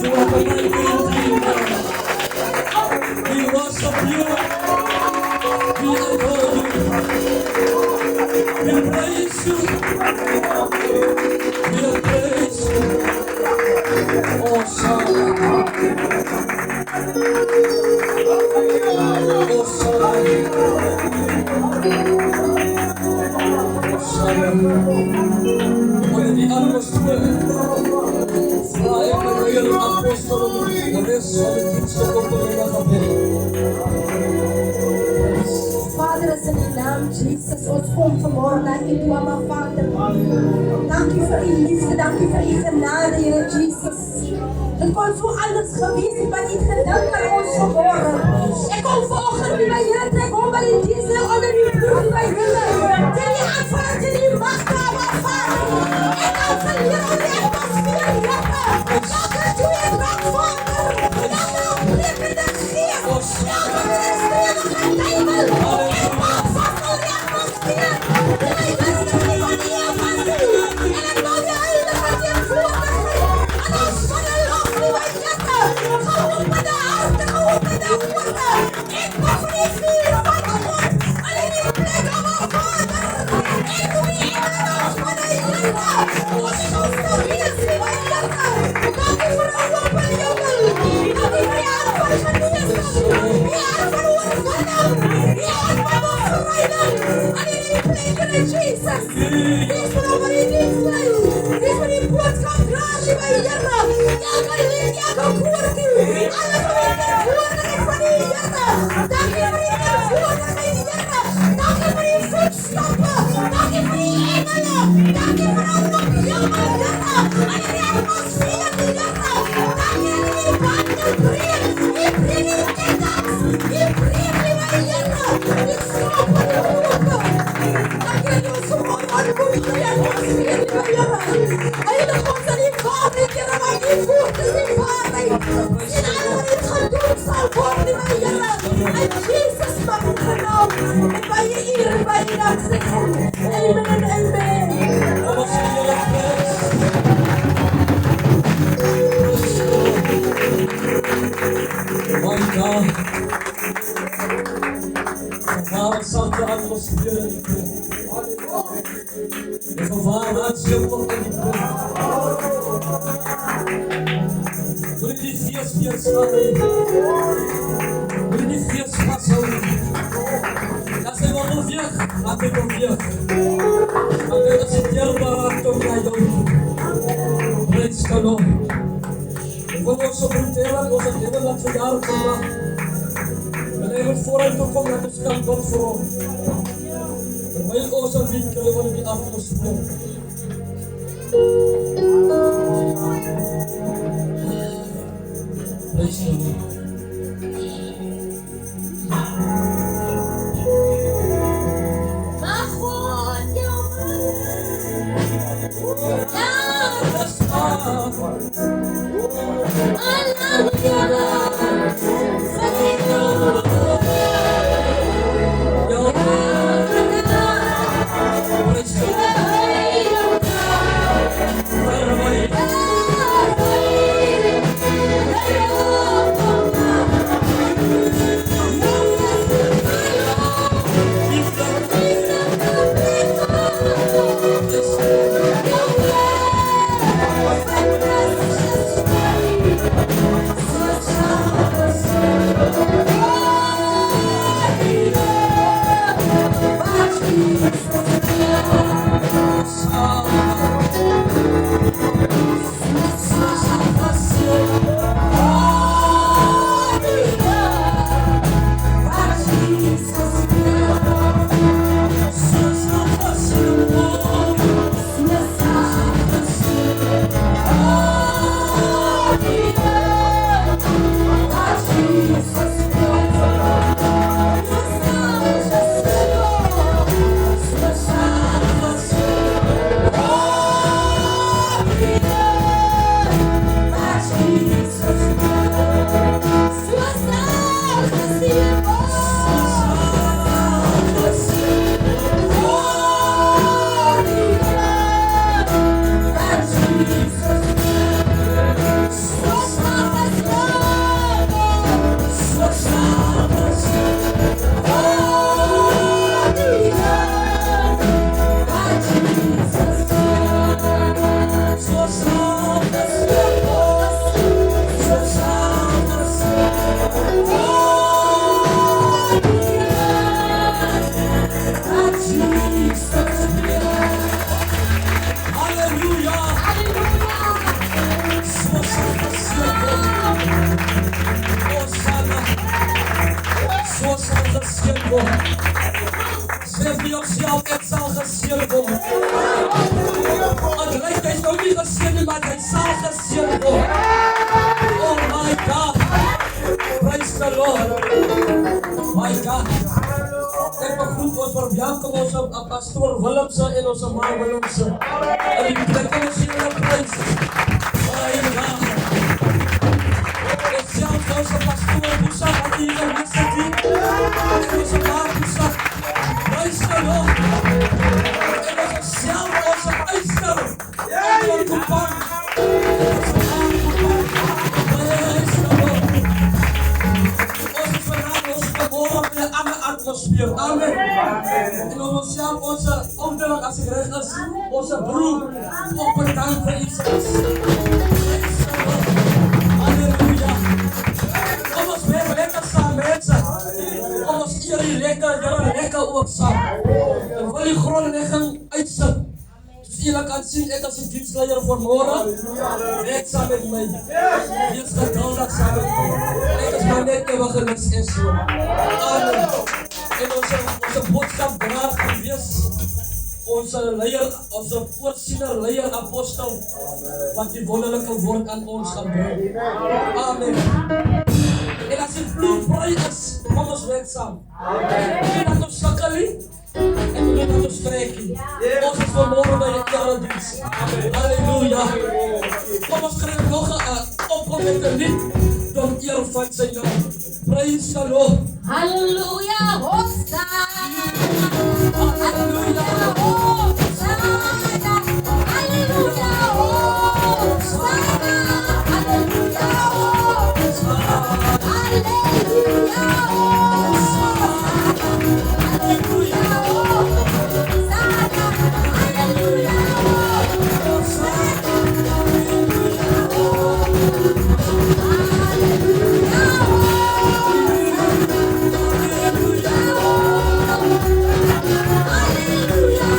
You are the mighty Redeemer. We worship you. We adore you. We praise you. We praise you. Oh, Son. Oh, Son. Oh, Son. Onder die atmosfeer. Vraag ik de Heer apostelen de rest van de dienst op de middag aan Vader, is in uw naam, Jesus, ons komt vanmorgen naar u, mama, Vader. Dank u voor uw liefde, dank u voor uw genade, Heer Jesus. Het kon zo anders geweest zijn, maar niet gedacht aan ons vanmorgen. Ik kom volgen u, mijn Heer, trek om bij uw diensten onder uw bloed, mijn Heer. Ten je aanvallen, ten je macht, mama, Vader. Ik kan verliezen om de atmosfeer, Heer. Dank u, doe je nog, Vader. Dank u, blijf in de geest. Dank u, de stevige duivel. Ik maak vast op de atmosfeer. De mijn beste van die afwasing. En ik wil je heilige tegenwoordigheid. En ons van de lof, lieve Jetten. Gewoon met de harten, gewoon met de woorden. Ik mag niet vieren van de God. Alleen die plek aan mijn Vader. Ik doe niet in de lof van de Jetten. Ons is ons te wees, lieve Jetten. Dank u voor uw open jongen. Dank u voor je hart van genezen. Je hart van ontspanning. Je hart van bevrijding. En in die plek in Jesus. Wees voor over die diensten. Wees voor die boodschap klaar, lieve Jetten. Elke lied, elke koortje. Alles voor die tegenwoordigheid van die Jetten. Dank u voor die tegenwoordigheid, Jetten. Dank u voor die voetstappen. Dank u voor die engelen. Dank u voor al die jongen, Jetten. En in die atmosfeer, Jetten. Dank u voor die banden breed. Ik breng u in dans. Ik breng lieve Jetten. Ik stroop van de woorden. Dank u voor zo'n ontmoeting in die atmosfeer, lieve Jetten. Heilige God, en die vader, Jetten, maar die voert is die vader. In alle wat het gedoen zal worden, lieve Jetten. En Jezus mag het genomen. En bij je eer en bij je dank zeggen. Amen en amen. Vamos a ir a la My God. Vervaren zat de atmosfeer in die plek. De vervaren uitzicht in die plek. Wil je die feest staan? Wil je die feest vasthouden? Dat zijn we onderweg. Laat ik onderweg. Laat ik als het jelbaar toch naar jou. Praise the Lord. Ik wil ook zo vertellen, ons het hele dat verjaardag vandaag. En even vooruit te komen, dat is kan God voor ons. Terwijl ons een lied krijgen in die atmosfeer. Praise the Lord. My God. Ek begroet ons verwelkom ons pastoor Willemse en ons ma Willemse. En die plek ons hier in prys. Ek self ons pastoor Musa wat hier in die city. En ons ma Musa. Prys die Lord. En ons self ons uitstel. En kopang. Atmosfeer. Amen. En ons self, onze ouderling as ek reg is, onze broer, op bedank vir Jesus. Halleluja. Kom ons weer lekker saam mense. Kom ons eer die lekker ook saam. En wil die grondlegging uitsit. Soos julle kan sien, ek as die dienstleier vanmorgen, werk saam met my. Wees geduldig saam met my. Ek is maar net ewigenis en so. Amen. En onze boodskap draag gewees, onze leier, onze voorsiener, leier, apostel, wat die wonderlijke woord aan ons gaan brengen. Amen. En as die vloer vry is, kom ons werk saam. En dat ons sakkelie, en dat ons strekkie. Ons is vanmorgen by die eredienst. Halleluja. Kom ons krijg nog een opkom met een lied, tot eer van sy naam. Praise the Lord. Hallelujah, Hosanna. Hallelujah, Hosanna. Hallelujah, Hosanna. Hallelujah, Hosanna. Hallelujah, Hosanna. Hallelujah, Hosanna. Hallelujah, Hallelujah.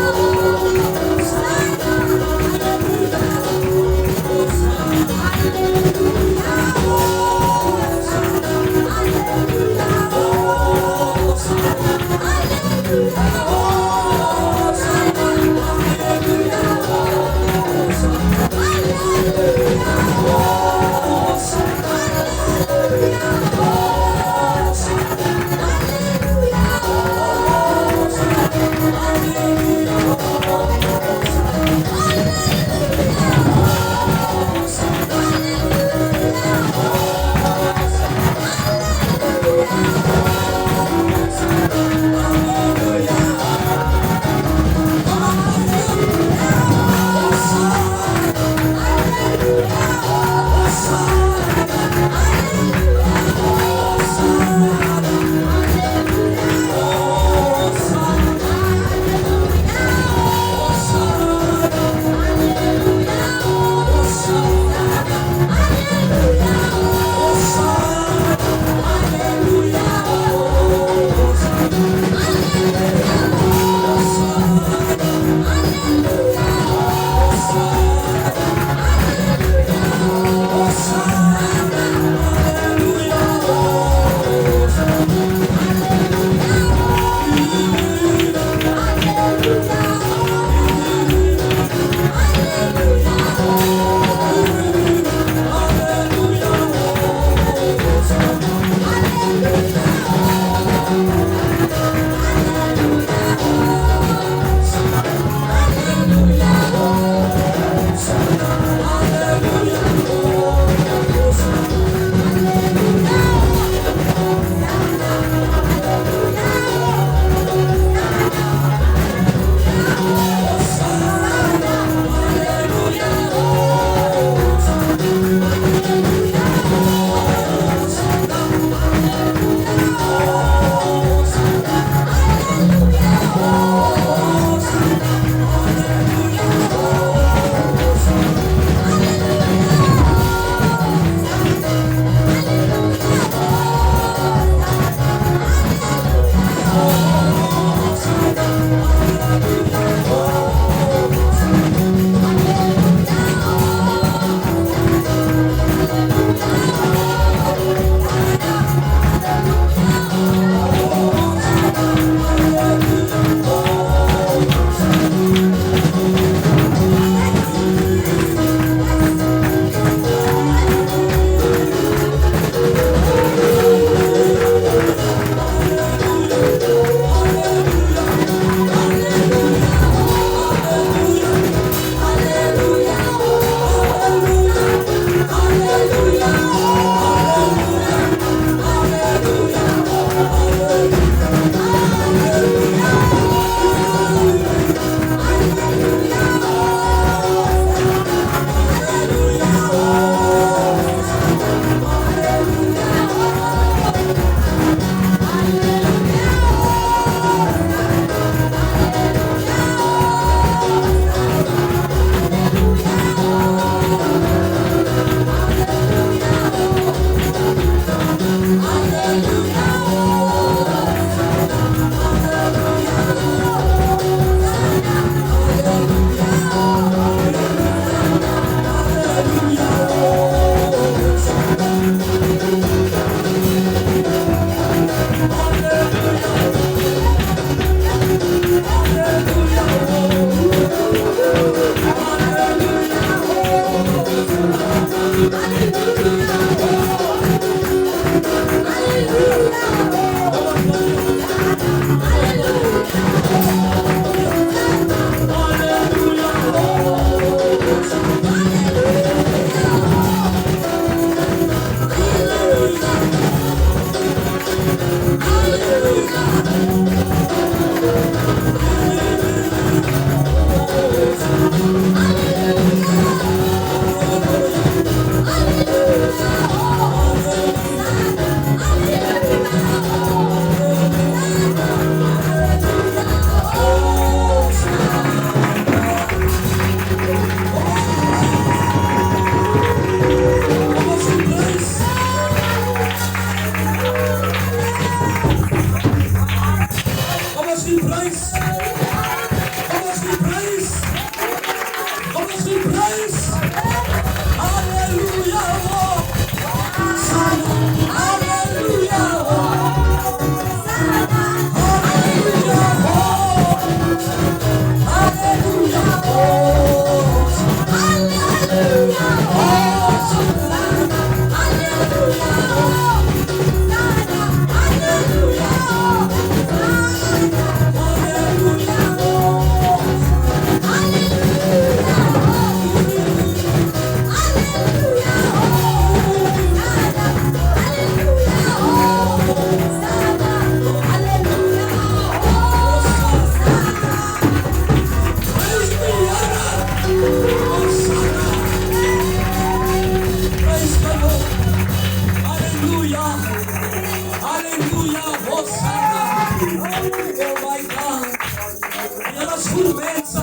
goed mensen.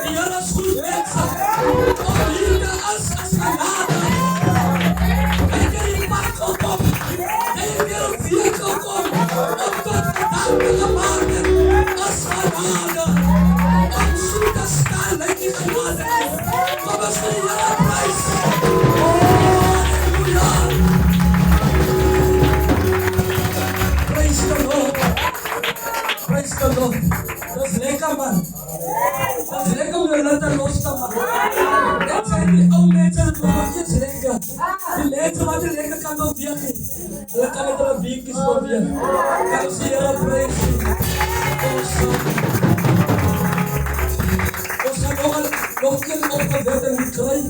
Die Here is goed mensen. Om liefde as genade. En jy die pad gekom. En jy weer op weer gekom. Om tot gedanke gemaakt het. As genade. Om so te staan like die genade. Kom ons vir die Here prys. Halleluja. Praise the Lord. Praise the Lord. Dat is lekker man. Dat is lekker om je letter los te maken. Dat zijn die oude mensen, dat wordt iets lekker. Die mensen wat je lekker kan nog weer geven. Hulle kan met hulle beekjes probeer. Kan ons die Here prys. Ons gaan nog een opgewekking kry.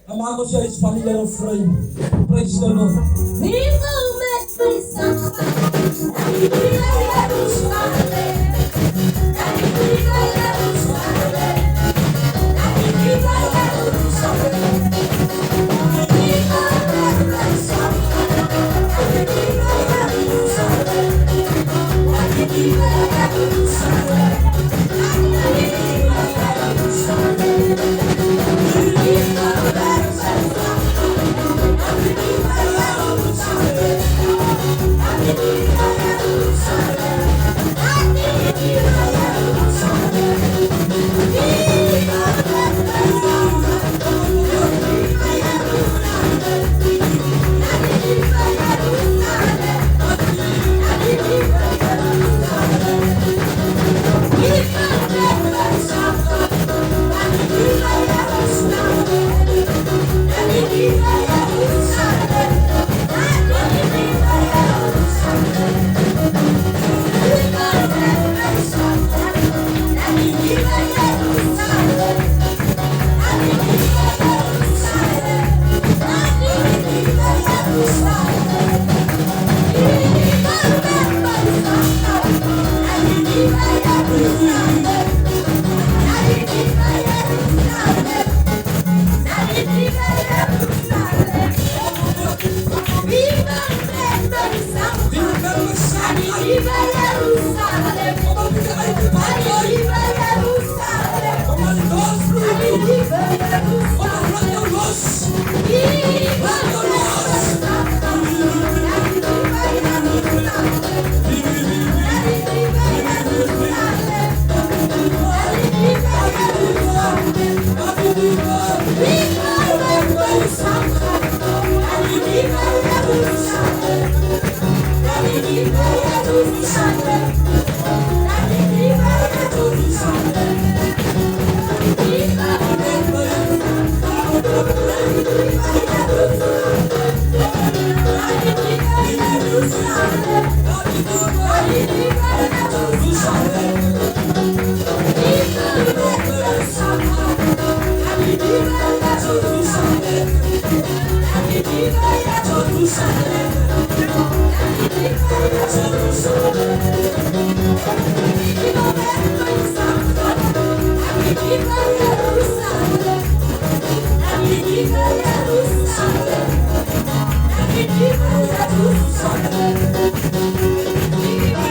Dan maak ons jou iets van die Here vry. Praise the Lord. Wie wil met my saamgaan? En die Here Jerusalem. En die Here Jerusalem. En die Here Jerusalem. Wie wil met my saamgaan? En die Here Jerusalem. En die Here Jerusalem. En die Here Jerusalem. Wie wil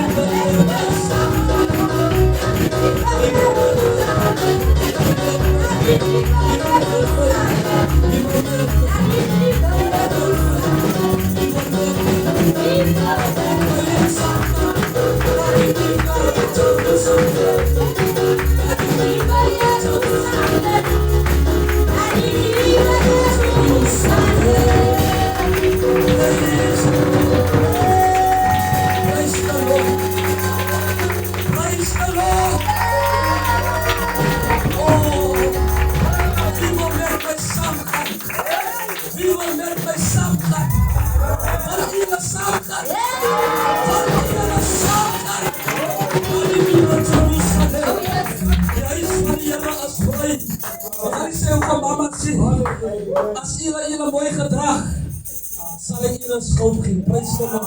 met my saamgaan? As julle mooi gedrag, sal ek julle skuld gee. Prys die Here.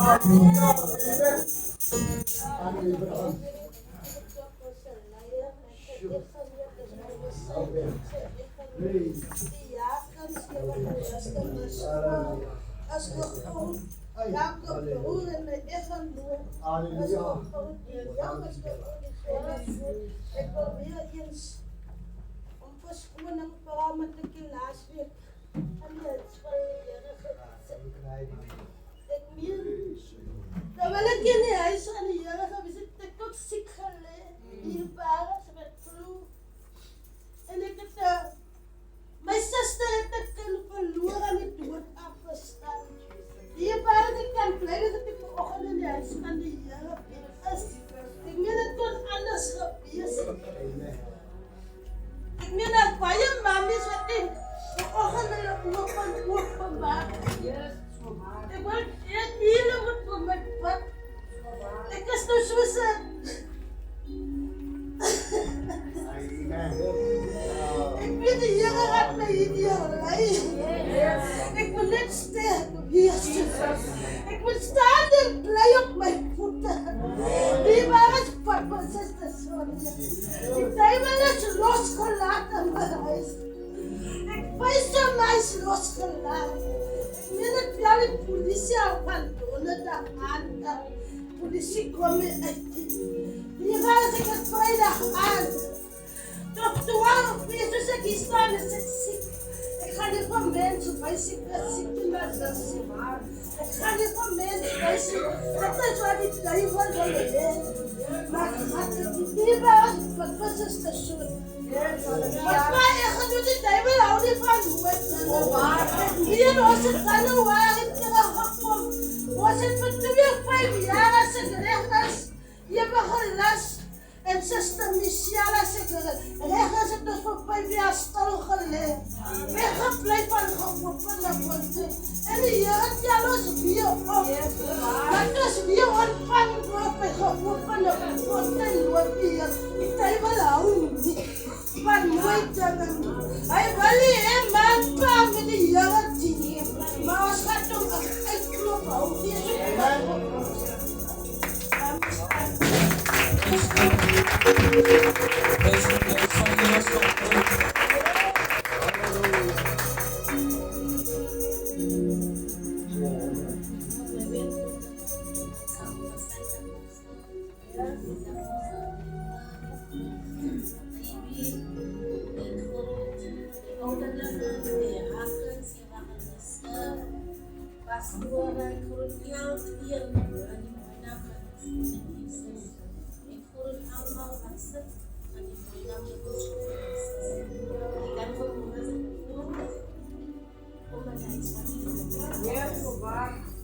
Jacob behoorde met Evan door. Ik wil weer eens om verschoning voor met de kilaas weer. En het is van de Heer. Ik meen, dat wil ik in het huis van de Heer. Ik heb ook ziek geleden. Hier waren ze met vloer. En ik heb mijn zuster heeft het kind verloren en ik doe het afgestaan. Hier waren ik kan blij dat ik vanochtend in de huis van de Heer is. Ik meen het kon anders geweest. Ik meen dat baie mamies wat in vanochtend hulle openbaar. Ik wil het hele moet voor my pad. Ek is nou soos ek weet die Here gaat my hierdeur lei. Ek wil net sterk wees. Ek wil staan en bly op my voete. Die was papa sister Sonia. Die duivel is losgelaat in my huis. Ek wys hom hy is losgelaat. Ek weet dat die polisie al van donderdag aan polisie kom uit. Die was ek het vrijdag aan. Tot 12 uur soos ek hier staan is ek siek. Ek gaan nie van mense wys ek is siek en dat is siek. Ek gaan nie van mense wys dat is wat die duivel wil hê. Maar die was wat is te soen. Maar ek gaan die duivel hou nie van hoe. Hier was het dan nou waar ek teruggekom. Was het vir 2-5 jaar as ek recht is. Jy begin las. En zuster Michelle zegt, rechts het dus voor 5 jaar stil gelegen. Weggebleven van geopende punten. En die Heer het jaloers weer op. Dat is weer ontvangen door bij geopende punten. Loop die Heer. Die duivel hou niet van nooit dingen. Hij wil niet hem maakbaar met de Heer dienen. Maar als gaat hem uitkloppen, hou die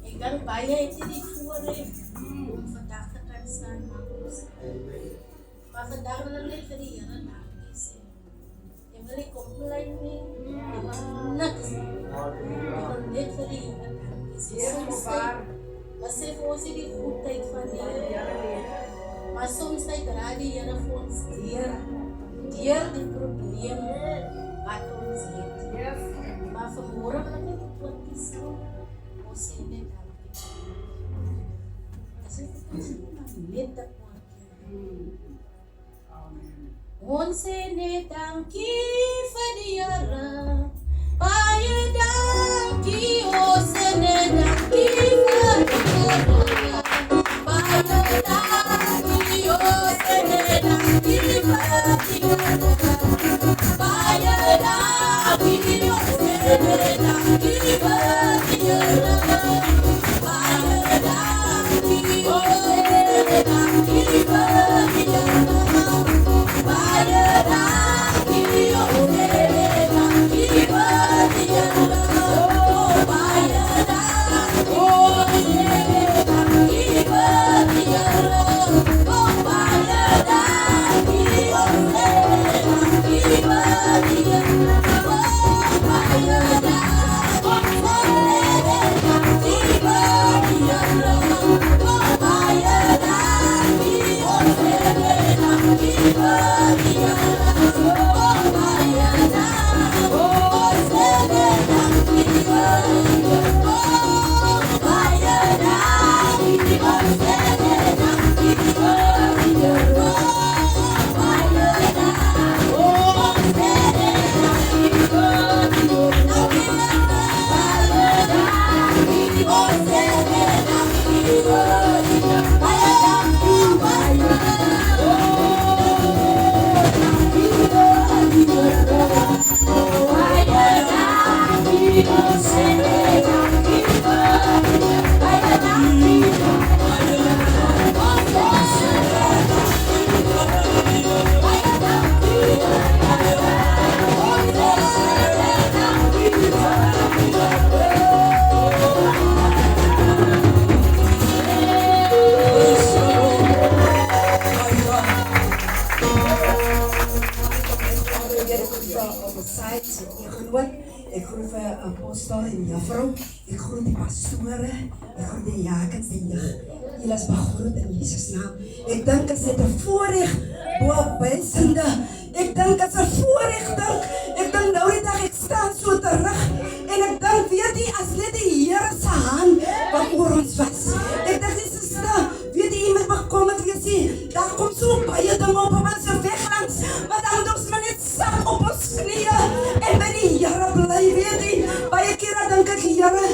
Ik kan baie het die voorrecht om vandag te kan staan maar vandag wil ek vir die Here dankie sê. Ek wil nie complain nie. Ek wil niks. Ek wil net vir die Here dankie sê. Maar sê vir ons die goedheid van die Here. Maar soms raak die Here vir ons deur die probleme wat ons het. Maar vanmôre wil ek net wat kies. Ons sê net dankie. As ek net dat ons sê net dankie vir die Here. Baie dankie, ons sê net dankie vir die Here. Baie dankie, ons sê net dankie vir die Here. Baie dankie, ons sê net dankie vir die Here. Baie dankie, ons sê net dankie vir die Here. Bye. Juffrou, ek groet die pastore, ek groet die jakens en julle is begroet in Jesus naam. Ek dink as dit 'n voorreg bo buisende. Ek dink as 'n voorreg dink. Ek dink nou die dag ek staan so terug en ek dink weet jy as net die Here se hand wat oor ons was. Ek dink dis weet jy iemand bekom het wees jy. Daar kom so baie dinge op ons weg langs, maar dan doen ons maar net sak op ons knieë en by die Here bly weet jy. Baie kere dink ek Here,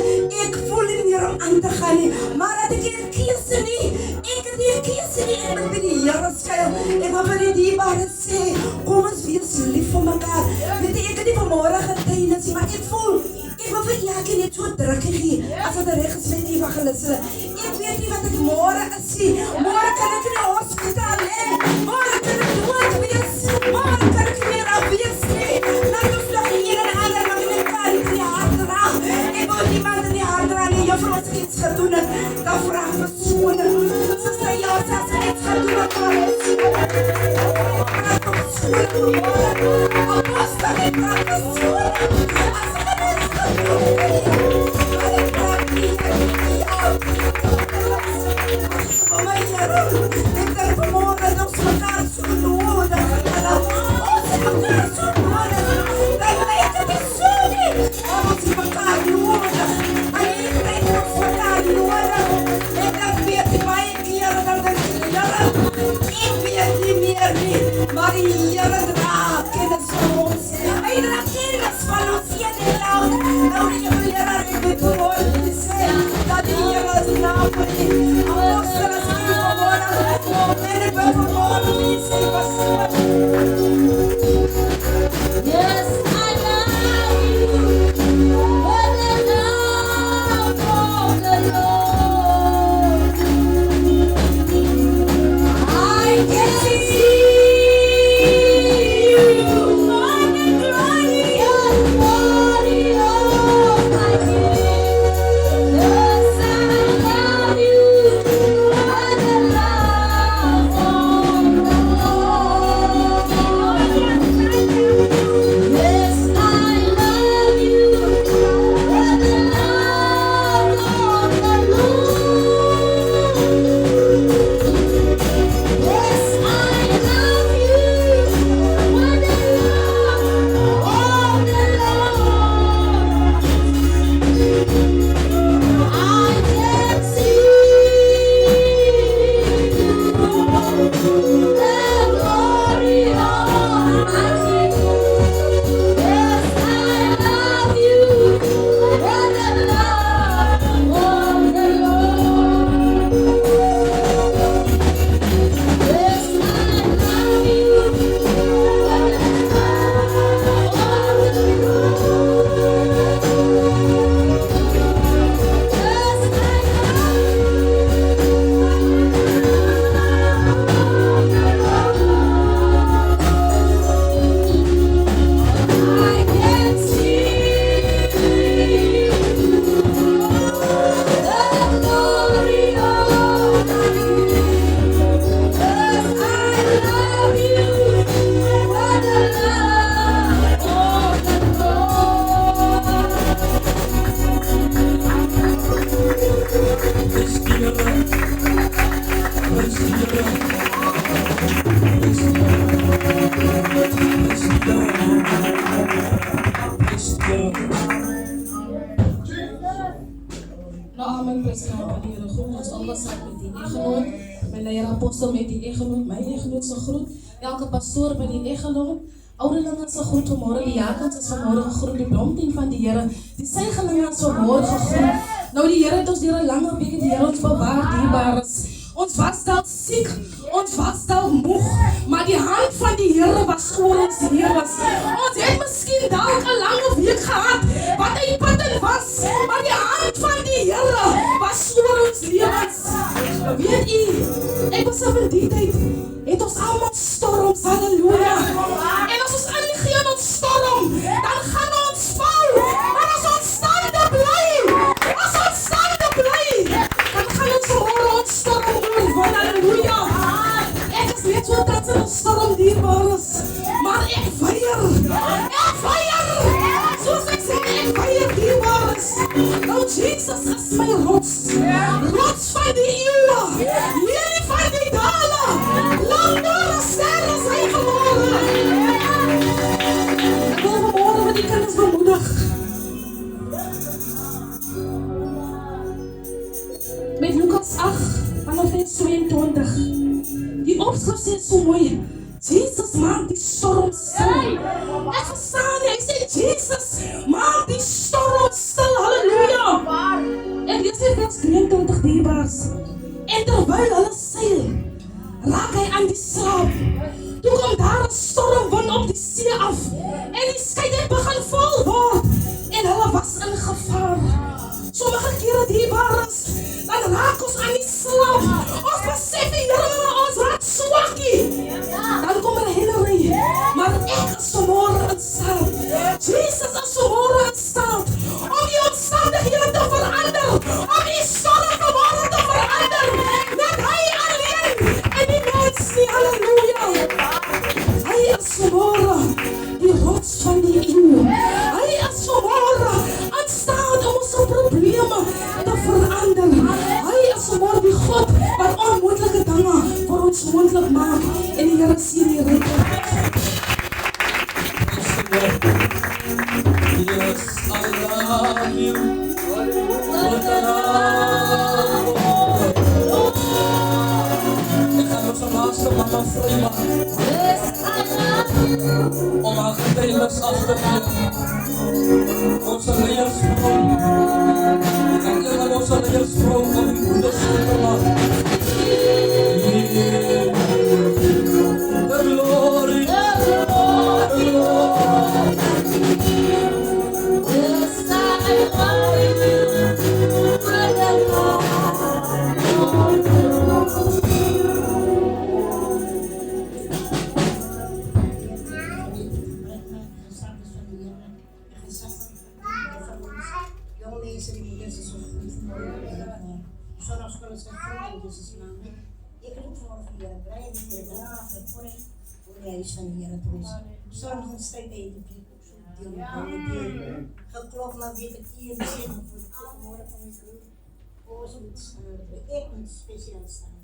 ek voel nie meer om aan te gaan nie, maar dat ek nie keuse nie. Ek het nie keuse nie, ek moet by die Here skuil. Ek wil vir die dierbare sê, kom ons wees lief vir mekaar. Weet jy, ek het nie vanmôre getuienis nie, maar ek voel ek wil vir elkeen net so drukkie gee, as wat reg is met evangeliste. Ek weet nie wat ek môre is nie. Môre kan ek in die hospitaal lê. Môre kan ek dood wees. Môre kan ek weer afwees nie. Laat ons nog hier en ander nog in mekaar in die hart dra. Ek wil niemand in die hart dra nie. Juffrou, as ek iets gedoen het, dan vraag verskoning. Suster, ja, as ek iets gedoen het, vraag verskoning. Apostel, ek vraag verskoning. Mama, ik denk vanmorgen nog elkaar zo nodig. Ons elkaar zo nodig. Dat lijkt het niet zo niet. Ons elkaar nodig. En iedereen ons elkaar nodig. En dat weet je mij keren dan de Heer. Ik weet niet meer niet. Maar die Heer draagt kennis van ons. Hij draagt kennis van ons hier in het land. Nou die Heer heeft het woord gezegd. Dat die Heer is naam voor je. Apostelen zijn geworden. En ik ben geworden wie ze was. Yes, I love you. What the love of the Lord. I can see you on the glorious body of my King. Yes, I love you. What the love of the Lord. Yes, I love you. What the love of the Lord. Yes, I love you. What the love of the Lord. I can see the glory of my King. Yes, I love you. What the love of the Lord. Yes, I love you. What the love of the Lord. Yes, I can see the glory of my King. Yes, I love you. What the love of the Lord. Praise the Lord. Praise the Lord. Praise the Lord. Praise the Lord. Praise the Lord. Nou, amen, prijs de Heer. Groet ons alles uit met die egenoot. Mijn Heer Apostel met die egenoot. Mijn egenoot zijn groet. Elke pastoor met die egenoot. Ouderlingen zijn groet vanmorgen. Die jakens is vanmorgen gegroet. Die blomteam van die Heer. Die zegelingen is vanmorgen gegroet. Nou, die Heer het ons dier een lange week. Die Heer ons bewaard, dierbaar is. Ons was dalk ziek. Ons was dalk moeg. Maar die hand van die Heer was oor ons lewens. Ons het miskien dalk een lange week gehad. Wat uitputtend was. Maar die hand van die Heer was oor ons lewens. Weet u, ek besef in die tyd, het ons allemaal storms, halleluja. En as ons ingee in ons storm, dan gaan ons val. Maar as ons stande bly, dan gaan ons hoor ons storm oorwin, halleluja. Ek is net so dat in ons storm dierbaar is, maar ek weier, soos ek sê, ek weier dierbaar is. as my rots. Rots van die eeuwe. Jullie van die dalen. Lang door de sterren zijn geboren. Ik wil vanmorgen met die kennis bemoedigen. Met Lucas 8, vanaf vers 22. Die opschrift is zo mooi. Jesus maakt die storm stil. Ik verstaan je, ik zeg Jesus maakt die storm stil. Halleluja. En dit is vers 23 dierbaars. En terwijl hulle seil, raak hij aan die slaap. Toen komt daar een stormwind op die zee af. En die scheiding begon vol worden. En hulle was in gevaar. Sommige keren dierbaars, dan raak ons aan die slaap. Ons besef nie, Here, ons raak swakkie. Dan kom er Henry, maar ek is vanmorgen in staat. Jesus is vanmorgen in staat om die omstandighede te verander, om die storm vanmorgen te verander. Net hy alleen en die mens nie, halleluja. Hy is vanmorgen die rots van die eeuw. Hy is vanmorgen in staat om onze probleme te verander. Hy is vanmorgen die God wat onmogelijke dingen voor ons mogelijk maakt. En die Here sien die redding. Yes, I love you. Ik ga onze laatste mama vrij maken. Om haar gedeeltes af te geven. Onze leersvrouw. En ieder onze leersvrouw om uw moeders te maken. The glory, the glory. Yes, I love you. Jonge mensen die moeders is zo goed. Zondagschool is een groot in Jezus' naam. Ik roep voor de Heer, blij dat je vanavond voor de huis van de Heer te is. Zorg ons steeds bij de piep op zo'n deel. Geklopt maar weer het hier zitten voor de morgen van het groep. Voor zo'n ik moet speciaal staan.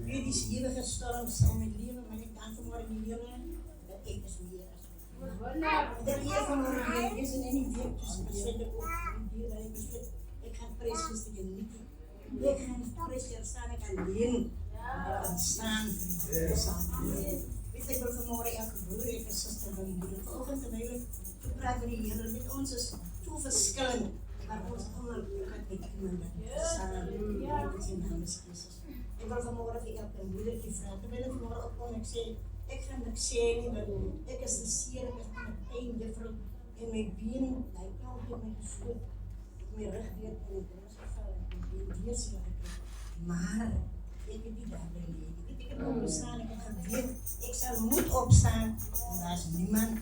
Dit is hier gestorven om het leven, maar ik dank vanmorgen die Heer dat ik dus meer als dat Heer vanmorgen is en niet weer tussen de ook hier dat ik besluit. Ik ga prijsgisten genieten. Ik ga prijsgisten staan, ik ga leren. Staan. Weet ik wil vanmorgen elke broer, elke zuster van die moeder. Vanochtend terwijl we praten met de Heer, met ons is zo verschillend. Maar ons allemaal gaat met iemand samen. Met zijn naam is Christus. Ik wil vanmorgen voor elke moeder die vraagt. Terwijl ik vanmorgen opkom, ik zei, ik ga niks zeggen, want ik is de sier, ik heb mijn pijn different. In mijn been, lijkt nou op mijn gevoel. Op mijn rug weer in het rust gevallen. Ik ben weer slag. Maar ik heb die daar beneden. Ik heb opgestaan, ik heb gebeurd. Ik zal moeten opstaan. En daar is niemand.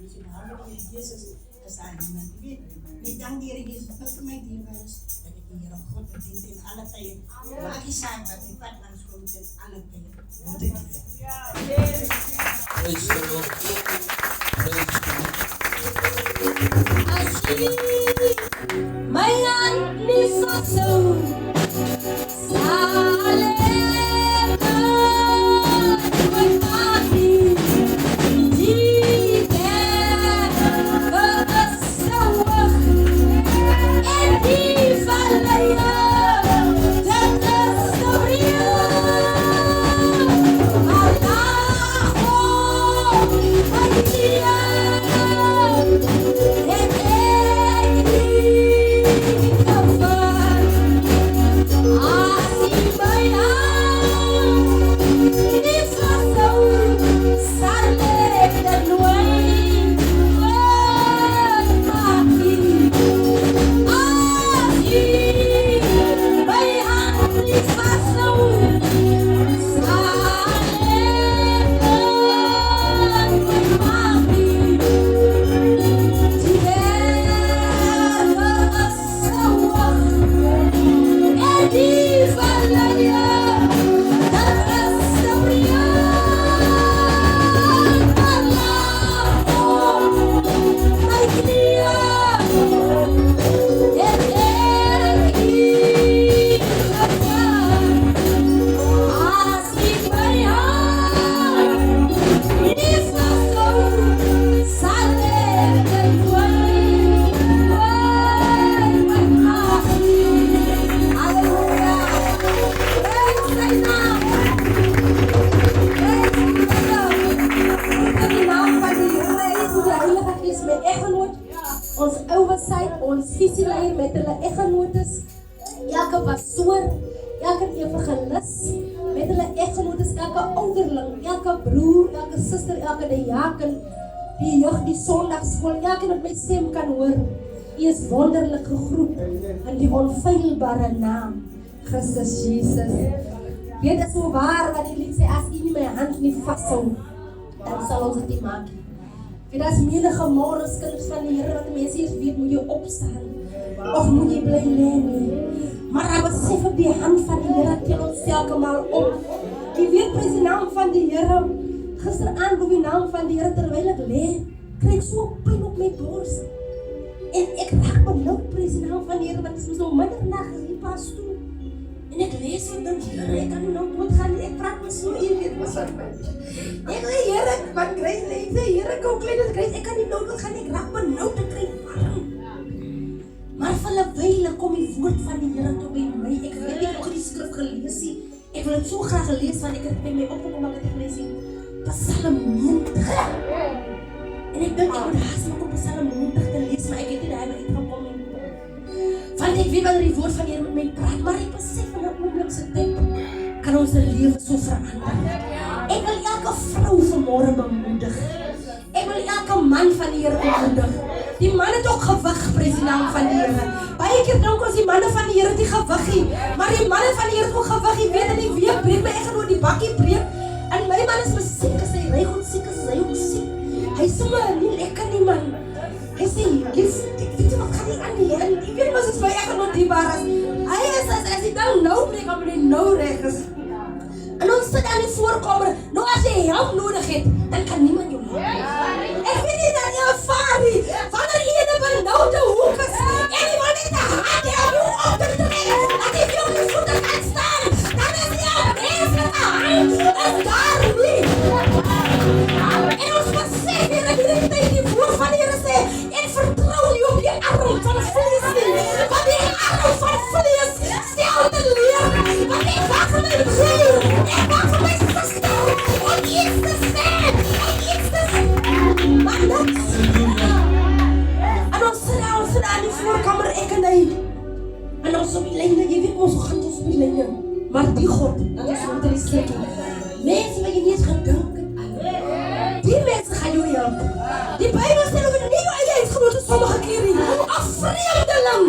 Dus behalve de Heer Jezus, er staat niemand die weet. Ik dank de Heer Jezus dat voor mij dierbaar is. Dat ik de Heer op God bedient in alle tijden. Maak je zaak dat ik wat langs komt in alle tijden. Moet ik niet. Praise the Lord. Praise the Lord. My hand is so elke pastoor, elke evangelis, met hulle eggenotes, elke ouderling, elke broer, elke suster, elke diaken, die jeug, die sondagskool, elke wat my stem kan hoor. U is wonderlik gegroet in die onfeilbare naam, Christus Jesus. Weet is so waar wat die lied sê, as u nie my hand nie vashou, dan sal ons dit nie maak nie. Weet as menige môres kinders van die Here wat mense eers weet, moet jy opstaan, of moet jy bly lê nie. Maar dan besef ek die hand van die Here tel ons elke maal op. Jy weet, prys die naam van die Here. Gisteraand op die naam van die Here terwyl ek lê, kry ek so pyn op my bors. En ek raak benoud, prys die naam van die Here, want dit is nou middernag, is die pas toe. En ek lees en dink, Here, ek kan nie nou doodgaan nie, ek praat my so, jy weet wat van my. Ek sê, Here, wat kruis lê, ek sê, Here, kou klein as kruis, ek kan nie nou doodgaan nie, ek raak benoud, ek kry warm. Maar vir 'n wyle kom die woord van die Here tot by my. Ek weet nie nog die skrif gelees nie. Ek wil dit so graag gelees want ek het by my opgekom maar ek het gelees nie. Psalm 90. En ek dink ek moet haas maak om Psalm 90 te lees, maar ek het nie daai maar ek gaan kom nie. Want ek weet wanneer die woord van die Here met my praat, maar ek besef in 'n oomblik se tyd kan ons lewe so verander. Ek wil elke vrou vanmôre bemoedig. Ek wil elke man van die Here bemoedig. Die man het ook gewig, prys die naam van die Here. Baie keer dink ons die manne van die Here het nie gewig nie, maar die manne van die Here het ook gewig. Jy weet in die week breek my eggenoot die bakkie breek. En my man is musiek, as hy ry goed siek, as hy ook siek. Hy sommer nie lekker nie man. Hy sê, lief, ek weet wat gaan nie aan nie. En jy weet mos is my eggenoot dierbaar as. Hy is as hy dan nou breek, dan moet hy nou reg is. En ons sit aan die voorkamer, nou as jy hulp nodig het, dan kan niemand jou help. Ek weet nie dat jy ervaar nie, wanneer jy in 'n benoude hoek is, en jy wil net 'n hand hê om jou op te trek, dat jy jou nie voete kan staan, dan is jy 'n menslike hand, is daar nie. En ons besef hier dat die woord van die Here sê, en vertrou nie op die arm van vlees nie, want die arm van vlees stel te leer, want ek wacht vir my broer, ek wacht vir my sister, om iets te sê, maar niks. En ons sit aan die voorkamer, ek en hy, en ons op die lyne, jy weet ons gaan ons op die lyne, maar die God, dat is wat er is slekkie, mense wat jy nie eens gedink het aan, die mense gaan jou help. Die Bybel sê oor nie jou eie uitgenote sommige keer nie, 'n vreemdeling.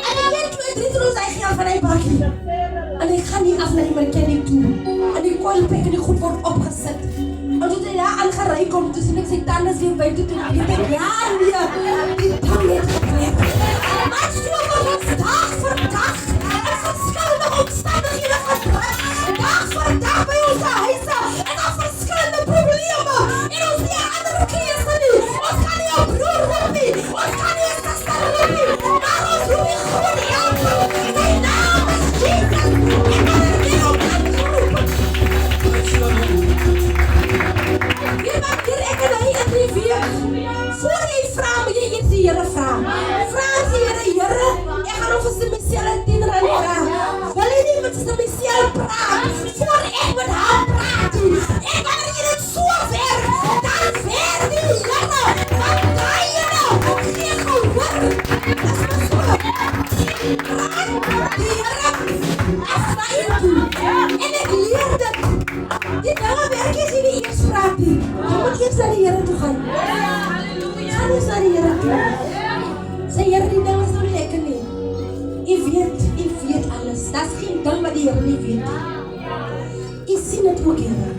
En hy weet 2-3 troos hy geld van hy bakkie. En hy gaan nie af na die mechanic toe. En die koilpek en die goed word opgesit. En toe hy daar aangery kom, toe sien ek sy tande weer buite toe. En ek denk, ja nee, die tang het gekrek. Maar so word ons dag vir dag in verskillende omstandighede gedruk. Dag vir dag by ons huise en dan verskillende probleme. En ons nie 'n ander keuse nie. Ons kan nie 'n broer roep nie. Ons kan nie 'n suster roep nie. Maar ons roep die goeie helper. Sy naam is Jesus. En dan het jy ook aan geroep. Hier wat hier ek en hy in die week. Voor jy vra, moet jy eers die Here vra. Vra die Here, ek gaan of sy Michelle 10 rand vra. Wil jy nie met sy Michelle praat? Voor ek met haar praat. En wanneer jy dit so werk, dan werk die Here. Want daai Here, gee gehoor. Dis maar so. Praat die Here, as na jy toe. En ek leer dit. Die dinge werk jy nie eers praat nie. Jy moet eers na die Here toe gaan. Gaan eers na die Here toe. Sê Here, die ding is nou nie lekker nie. U weet alles. Dat is geen ding wat die Here nie weet. U sien het ook, Here.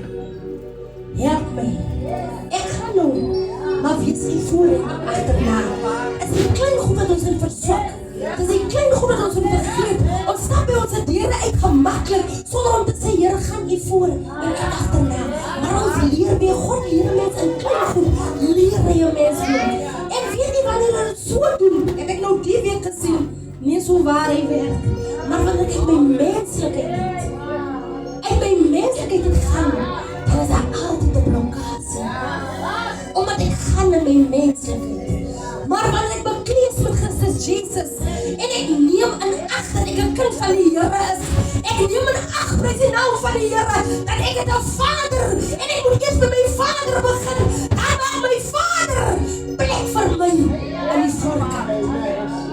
Help my. Ek gaan nou, maar wees u voor en agterna. Het is die klein goed wat ons in verswak. Het is die klein goed wat ons in vergeet. Ons stap by ons deure uit gemakkelijk, sonder om te sê, Here, gaan u voor en ek agterna. Maar ons leer weer, God leer mens in klein goed, leer hy een mens doen. En weet nie wanneer hy dit so doen, heb ek nou die week gesien, nie so waar hy werk, maar wanneer ek my menselijkheid het, en my menselijkheid het gaan, dan is daar altyd 'n blokkade. Omdat ek gaan in my menselijkheid. Maar wanneer ek bekleed met Christus Jesus, en ek neem in ag dat ek 'n kind van die Here is, ek neem in ag, prys die naam van die Here, dat ek het 'n Vader, en ek moet eers by my Vader begin, dan waar my Vader plek vir my in die voorkant.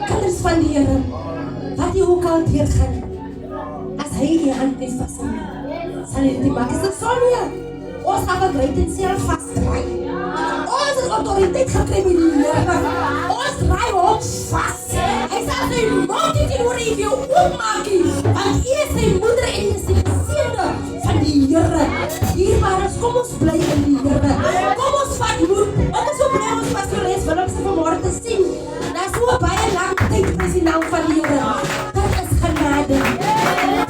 Kinders van die Here, wat jy ook al deurgaan, as hy die hand nie vashou nie, sal hy dit maak. Is dit so nie? Ons gaan het reitensieel vastdraai. Ons het autoriteit gekry met die Here. Ons draai hom vast. Hy sal sy mond nie teenoor u jou oopmaak nie, want u is sy moeder en u is die geseënde van die Here. Dierbares, kom ons bly in die Here. Kom ons vat moed. Ek is so bly ons pastoores Willem se vanmôre te sien. Na so baie lang tyd prys die naam van die Here. Dit is genade.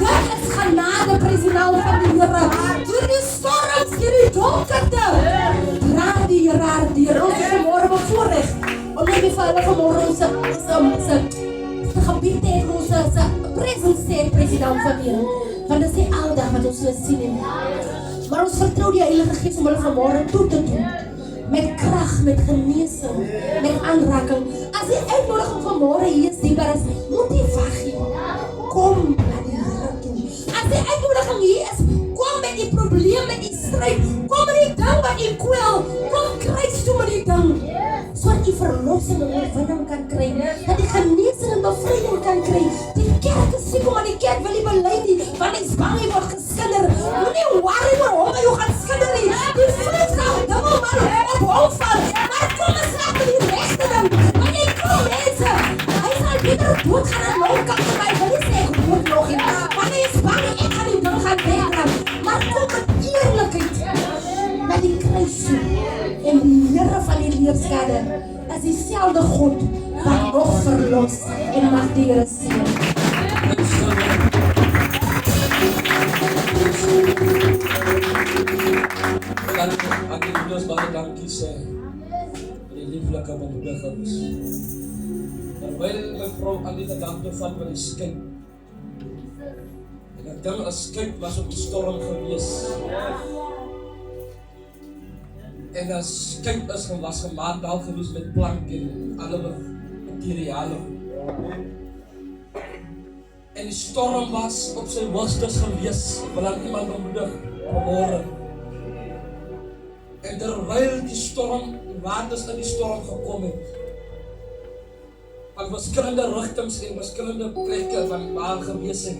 Dit is genade, prys die naam van die Here. Deur die storms, deur die donkerte, dra die Here haar deur. Ons is vanmôre bevoorreg om net vir hulle vanmôre ons gebied te hê, ons presence te hê, prys die naam van die Here. Want dit is nie aldag wat ons so sien nie. Maar ons vertrou die Heilige Gees om hulle vanmôre toe te doen. Met krag, met genesing, met aanraking. As die uitnodiging vanmôre hier is, diebaar is, moet nie wag nie. Kom na die Here toe. As die uitnodiging hier is, kom met die probleem, met die stryd. Kom met die ding wat u kwel. Kom kruis toe met die ding. Sodat u verlossing en oorwinning kan kry. Dat die genesing en bevryding kan kry. Die kerk is siek, maar die kerk wil nie bely nie. Want hy is bang, hy word geskinder. Moenie worry oor hom, hy gaan skinder nie. Die vloed gaan dubbel maar op hom val. Maar kom eens laat met die rechte ding. Want jy kom mense. Hy sal beter dood gaan en nog kan vir my. Wil nie sê ek dood nog nie. Want hy is bang, ek gaan die ding gaan weggaan. Maar kom met eerlijkheid na die kruis toe. En die Here van die leerskade is dieselfde God wat nog verlos en mag die Here seën. Ek wil ons baie dankie sê vir die lieflike benodigings. Terwyl my vrou aan die gedagte vat met die skyp. En ek dink 'n skyp was op die storm gewees. En 'n skyp was gemaak daar gewees met plank en alle materiale. En die storm was op sy hoogtes gewees. Ek wil aan iemand bemoedig vanmôre. En terwyl die storm, die waters in die storm gekom het, van verskillende rigtings en verskillende plekke van waar gewees het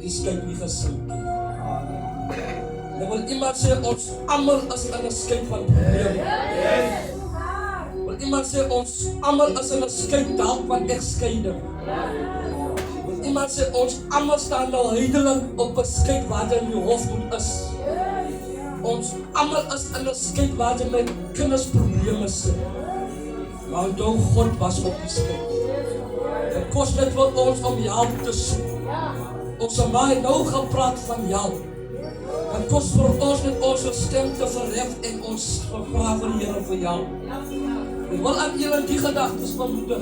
die skyp nie gesink nie. En wil iemand sê, ons almal is in 'n skyp van probleem. Wil iemand sê, ons almal is in 'n skyp dalk van egskeiding. Wil iemand sê, ons almal staan nou heidelik op 'n skyp waar jy in die hof moet is. Ons almal is in 'n skyp waar jy met kindersprobleme sit. Maar onthou, God was op die skyp. Dit kos net vir ons om hulp te soek. Ons het nou gepraat van hulp. Het kos vir ons net onze stem te verhef en ons gevra vir die Here vir hulp. Ek wil aan julle die gedagtes bemoedig.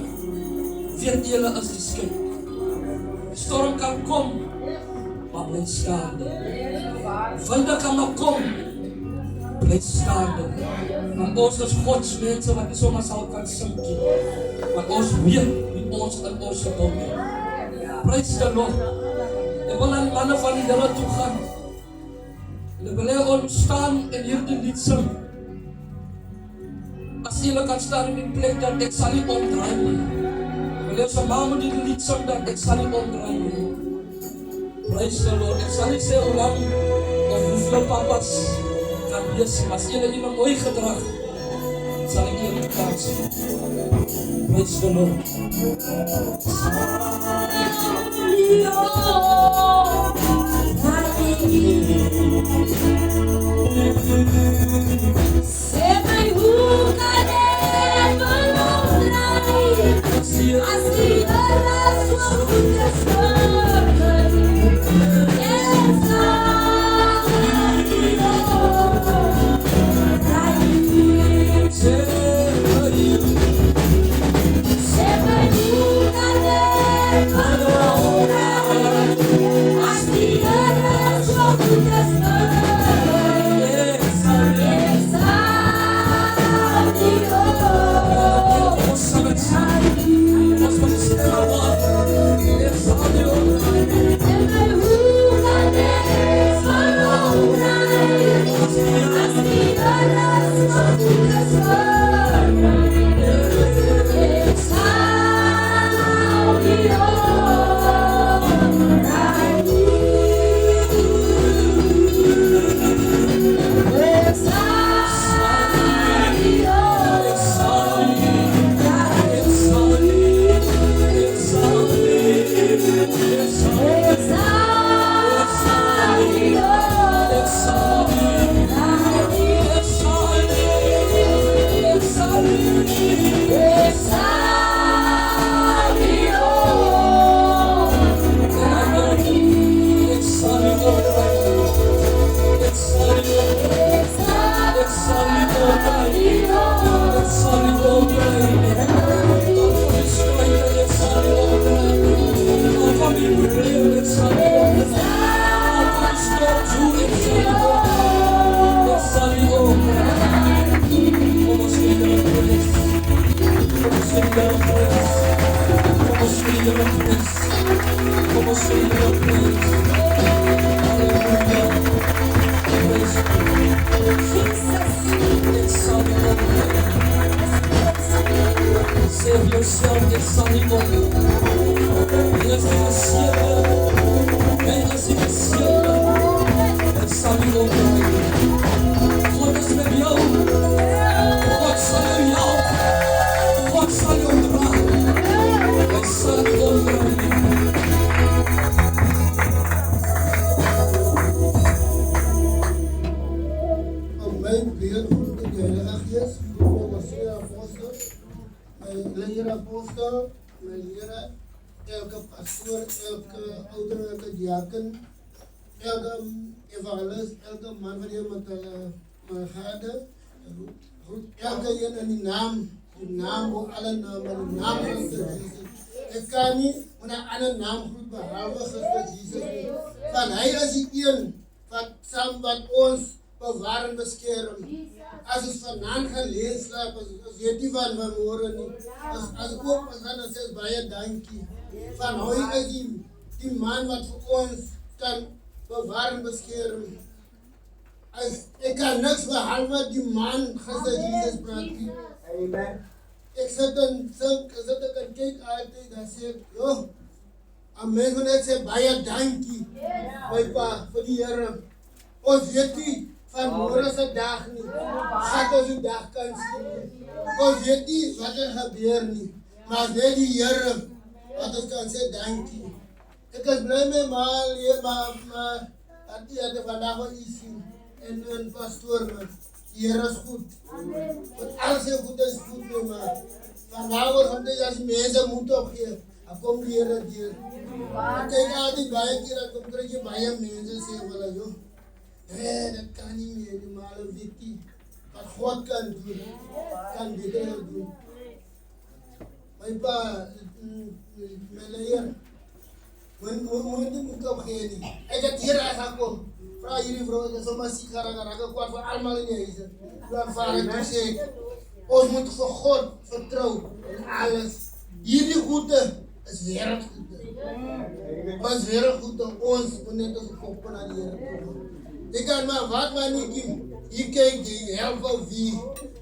Weet julle is die skyp. Die storm kan kom, maar bly staande. Vinde kan maar kom, bly staande. Want ons is Gods mense wat nie sommer sal kan sink nie. Want ons weet wie ons in ons gebou het. Prys die Lord. Ek wil aan die manne van die Here toe gaan. En ek wil hê ons staan en hierdie lied sing. As julle kan staan in die plek dat ek sal nie omdraai nie. Ek wil hê ons ma moet die lied sing dat ek sal nie omdraai nie. Prys die Lord. Ek sal nie sê hoe lang of hoeveel papas kan wees. As julle nie mooi gedrag, sal ek julle kans. Prys die Lord. Sempre nunca devo lembrar. Assim era sua sempre nunca Here prys. Kom ons sê Here prys. Halleluja. Prys Jesus. dit sal nie opbreek. Sê vir jouself, dit sal nie opbreek. Jy is die geseënde. Jy is die geseënde. Dit sal nie opbreek. God is met jou. God sal jou help. God sal jou dra. Hy sal nie opbreek. Mijn beeld goed in de heiligheid, goed met de apostel, mijn leraar-apostel, mijn leraar, elke pastoor, elke ouder, elke diaken, elke evangelist, elke man van je met mijn gade, elke een in die naam voor alle namen, de naam van Christus. Ik kan niet met een andere naam goed behalve Christus Jezus. Van hij is die een, van samen wat ons bewaar en beskerm. As ons vanaand gaan lees slaap, as weet nie van môre nie. As ek ook gaan en sê baie dankie. Van hy is die man wat vir ons kan bewaar en beskerm. Ek kan niks behalwe die man Christus Jesus praat nie. Amen. Ek sit en kyk altyd en sê, joh, amen, want ek sê baie dankie, my pa, vir die Here. Ons weet nie van môre se dag nie, gaat ons die dag kan sien. Ons weet nie wat gebeur nie, maar net die Here wat ons kan sê dankie. Ek is bly met maar die Here vandag wat u sien en een pastoor man. Die Here is goed. Want al sy goed is goed met my. Vandaag want as mense moet opgee, dan kom die Here deur. Ek kyk altyd baie keer, dan kom kry jy baie mense sê hulle, joh, dat kan nie meer, die maar hulle weet nie wat God kan doen, kan beter doen. My pa, my leer, moet nie moet opgee nie. Ek het hier aangekom, vraag hierdie vrou, ek is om my sigaar raak kwaad vir allemaal in die huise. Dan vaar ek toe sê, ons moet vir God vertrou in alles. Hierdie goede is wereldgoede. Ons wereldgoede, ons moet net ons koppe na die Here toe. Ek kan maar wat maar nie kiem. Hier kyk die help of wie.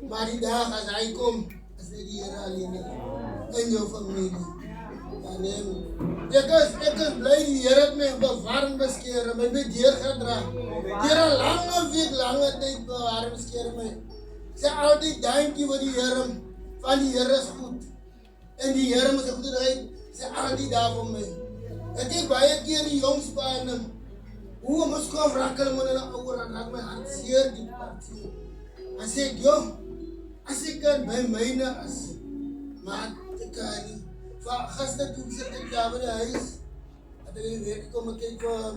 Maar die dag as hy kom, is net die Here alleen in jou familie. Ek is bly die Here het my bewaar en beskeer, my deur gedra. Deur 'n lange tyd bewaar en beskeer my. Sê altyd dankie vir die Here, van die Here is goed. En die Here moet sy goedheid sê altyd daar vir my. Ek het baie keer die jongs paane, hoe mos kom rakkel met 'n ouer en raak my hart seer die partie. En sê ek, joh, as ek kan by myne as, maar ek kan nie. Gister toe sit ek daar by die huis, dat ek die week kom, ek kyk vir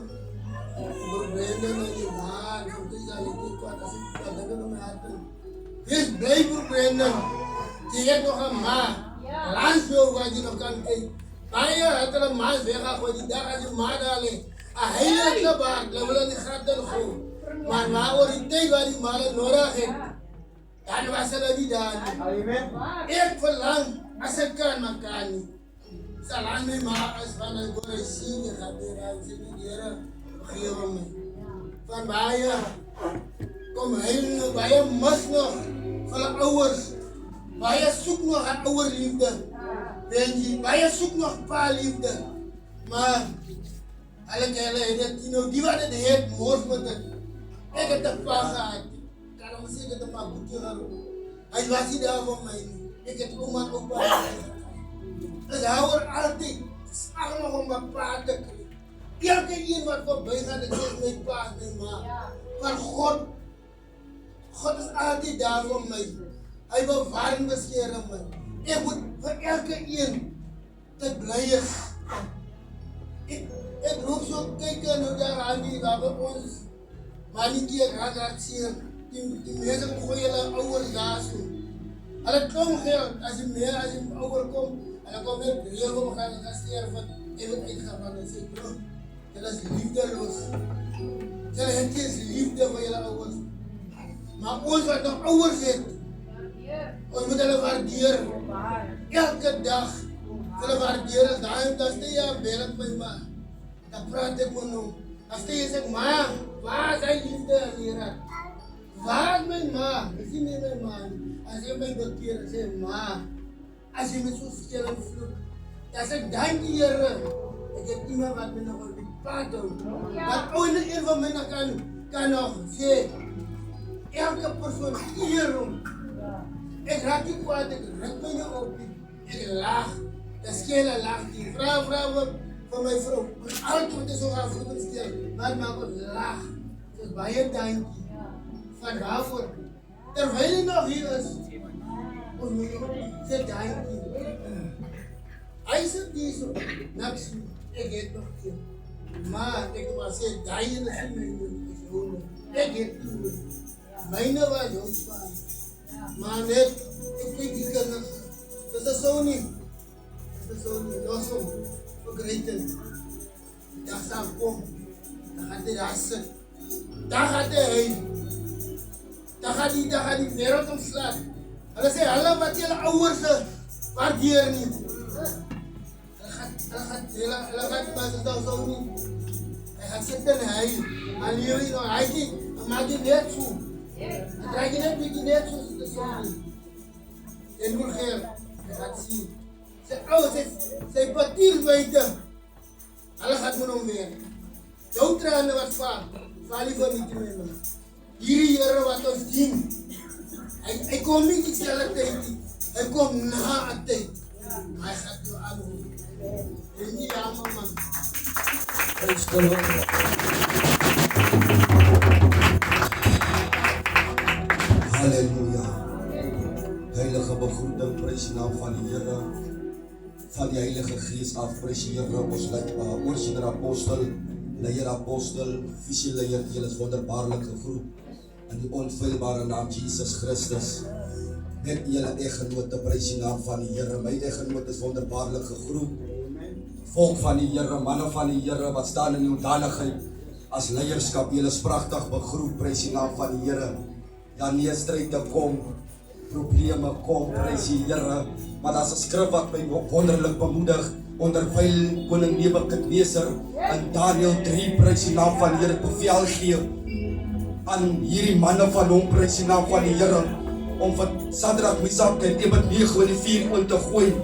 broer Brandon en die maan, soms is al ek kyk wat, as ek dinge in my hart doen. Wees blij broer Brandon, die het nog een maan, landsveel wat jy nog kan kyk. Baie het hulle maas weggegooi, die dag as die maan daar lig, een heilige baard, hulle wil in die gat in gooi. Maar oor die tyd wat die maan nodig het, dan was hulle nie daar nie. Ek verlang, as ek kan, maar kan nie. Salam my ma as van hy gooi sien, jy gaat weer aan, sê die Here, vergewe my. Van baie, kom huil, baie mis nog, van die ouwers. Baie soek nog aan ouwer liefde. Benji, baie soek nog pa liefde. Maar, hulle het dit, die wat het het, moors met het. Ek het een pa gehad. Kan hom sê, ek het een pa boetje gehad. Hy was nie daar van my nie. Ek het oma en opa gehad. Dus hou er altijd samen nog om mijn pa te krijgen. Elke een wat voorbij gaat, het is mijn pa, mijn ma. Maar God is altijd daar voor mij. Hij bewaart en beschermt mij. Ik moet voor elke een te blijven. Ik roep zo kijken hoe daar aan die waar we ons maar niet keer raak zien. Die mensen gooien hulle ouwers daar zo. Hulle klom geld, als je ouwer komt. En dan kom ik heel veel gaan sterven, even uitgaan van en zeg, bro, dat is liefdeloos. Het is liefde voor jullie ouders. Maar ons wat nog ouders heeft, ons moet hulle waarderen. Elke dag, Hulle waardeer is, daarom dat jy bel ek my ma. Dan praat ek met hom. As jy sê, ma, waar is hy liefde aan Here? Waar is my ma? Is nie meer my ma nie. As jy my bekeer, sê ma, as jy my so stil en vloek, dan sê ek, dankie Here. Ek het iemand wat my nog op die pad hou. Wat ooit een van my nog kan nog sê, elke persoon eer hom. Ek raak nie kwaad, ek ruk my nou op, ek laag. Dat skele laag die vrouw van my vrou. Altyd is so gaan vroeg skeel, maar maak ons laag. Dus baie dankie van daarvoor. Terwijl hy nog hier is, ons moet sê dankie. Hy sê die so, niks nie, ek het nog geen. Maar ek wil sê, die is nie myne, ek het nie. Myne was jou pa. Maar net, ek kyk die kinders, dit is so nie. Los hom, vergeten. Die dag sal kom, dan gaat hy daar sit. Dan gaat hy huil. Dan gaat die wereld omslaan. Hulle sê, hulle wat julle ouers waardeer nie. Hulle gaat maar so nie. Hy gaat sit en huil. Maar lewe nie, hy maak die net so. Hy draai die net so, en moet geef, hy gaat sien. Sy batier buite. Hulle gaat met hom weer. Jou trane wat val nie vir nie te my. Hierdie Here wat ons dien, hy kom nie dieselfde tyd nie. Hy kom na 'n tyd. Hy gaat jou aanroep. En nie jammer man. Praise the Lord. Halleluja. Heilige begroeting, prys die naam van die Here. Van die Heilige Gees af, prys die Here, ons oorseer apostel, leier apostel, visie leier, julle is wonderbaarlik gegroet in die onfeilbare naam Jesus Christus. Met julle eggenote, prys die naam van die Here. My eggenote is wonderbaarlik gegroet. Volk van die Here, manne van die Here wat staan in die onderdanigheid as leierskap, julle is pragtig begroet, prys die naam van die Here. Ja nee, stryde kom, probleme kom, prys die Here. Maar daar's 'n skrif wat my wonderlik bemoedig, onderwyl koning Nebukadneser in Daniël 3, prys die naam van die Here, bevel gee aan hierdie manne van hom, prys die naam van die Here, om vir Sadrak, Misak en Abednego in die vuuroond te gooi.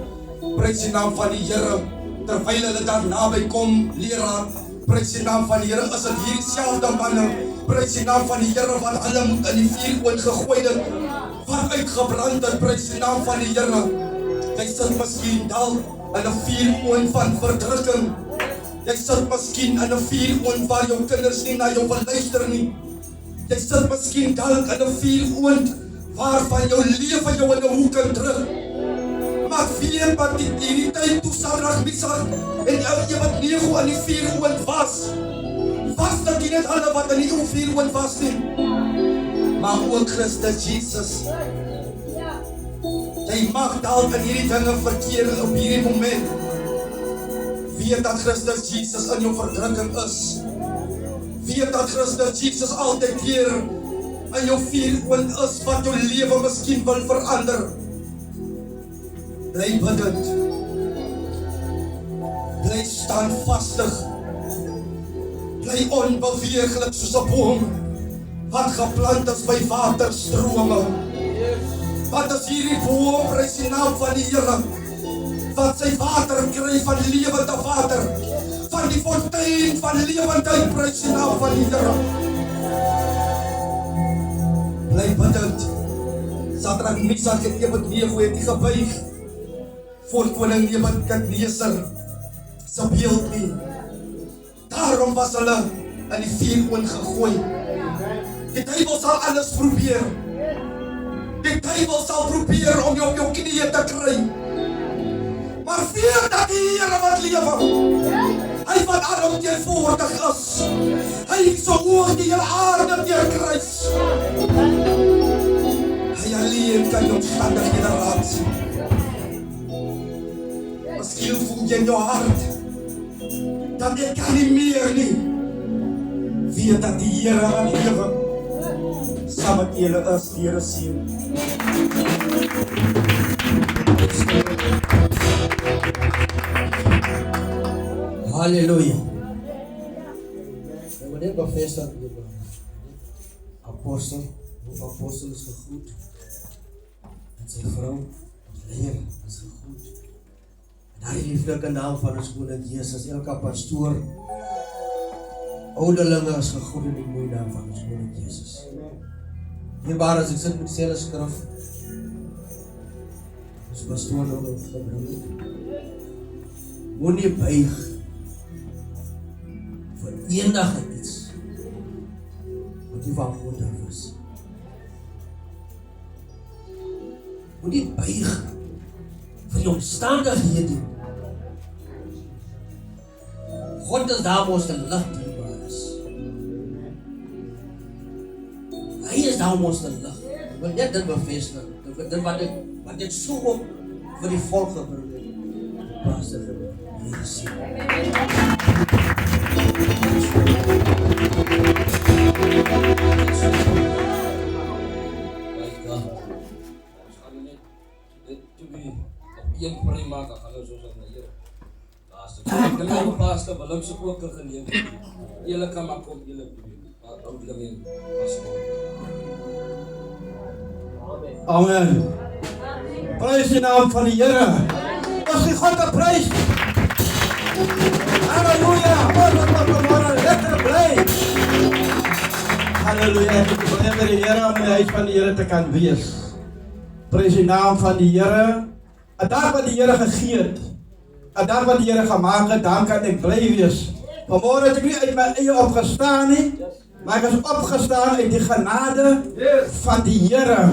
Prys die naam van die Here, terwyl hulle daar naby kom, leraar, prys die naam van die Here, is dit hierdie selfde manne, prys die naam van die Here, wat hulle moet in die vuuroond gegooi het, wat uitgebrand het, prys die naam van die Here. Jy sit miskien dalk in 'n vuuroond van verdrukking. Jy sit miskien in 'n vuuroond waar jou kinders nie na jou wil luister nie. Jy sit miskien dalk in 'n vuuroond waarvan jou lewe jou in 'n hoek druk. Maar weet wat die tyd toe Sadrak, Misak en Abednego in die vuuroond was dit nie net hulle wat in die vuuroond was nie, maar ook Christus Jesus. Jy mag dalk in hierdie dinge verkeer op hierdie moment. Weet dat Christus Jesus in jou verdrukking is. Weet dat Christus Jesus altyd hier in jou vuuroond is wat jou lewe miskien wil verander. Bly bidend. Bly standvastig. Bly onbeweeglik soos 'n boom wat geplant is by waterstrome. Wat is hierdie boom, prys die naam van die Here, wat sy water kry van lewende water, van die fontein van lewendheid, prys die naam van die Here. Bly bidend. Sadrak, Misak en Abednego het nie gebuig voor koning Nebukadneser se beeld nie. Daarom was hulle in die vuuroond gegooi. Die duiwel sal alles probeer. Die duiwel sal probeer om jou op jou knieë te kry. Maar weet dat die Here wat lewe, hy wat alomteenwoordig is, hy so hoog die hele aarde deurkruis. Hy alleen kan jou omstandighede raad sien. Miskien voel jy in jou hart dat ek kan nie meer nie. Weet dat die Here wat lewe saam met julle is, die Here seën. Halleluja. En wanneer bevestigd wordt, apostel, of apostel is gegroet. En zijn vrouw, leer, is gegroet. En daar die lieflijke naam van ons koning Jezus, elke pastoor, ouderlinge is gegroet in die mooie naam van ons koning Jezus. Hierbaar as ek sit met dieselfde skrif, ons pastoor nou gebring het, moenie buig vir enige iets wat nie van God af is. Moenie buig vir die omstandighede. God is daar waar ons te lig dierbaar is. Hy is daar waar ons te lig. Ek wil net dit bevestig. Dit wat ek so op vir die volk gebring het. Pastor hier sien. Een prima maak, gaan ons ons na Here. Ek dink die pastor wil ons ook 'n geleentheid. Julle kan maar kom, julle ouderlinge pastor. Amen. Prys die naam van die Here. Ons die God te prys. Halleluja. Ons moet lekker bly. Halleluja. Ek is blij met die Here om in die huis van die Here te kan wees. Prys die naam van die Here. En daar wat die Here gegee het, en daar wat die Here gemaak het, dan kan ek bly wees. Vanmorgen het ek nie uit my eie opgestaan nie, maar ek is opgestaan uit die genade van die Here.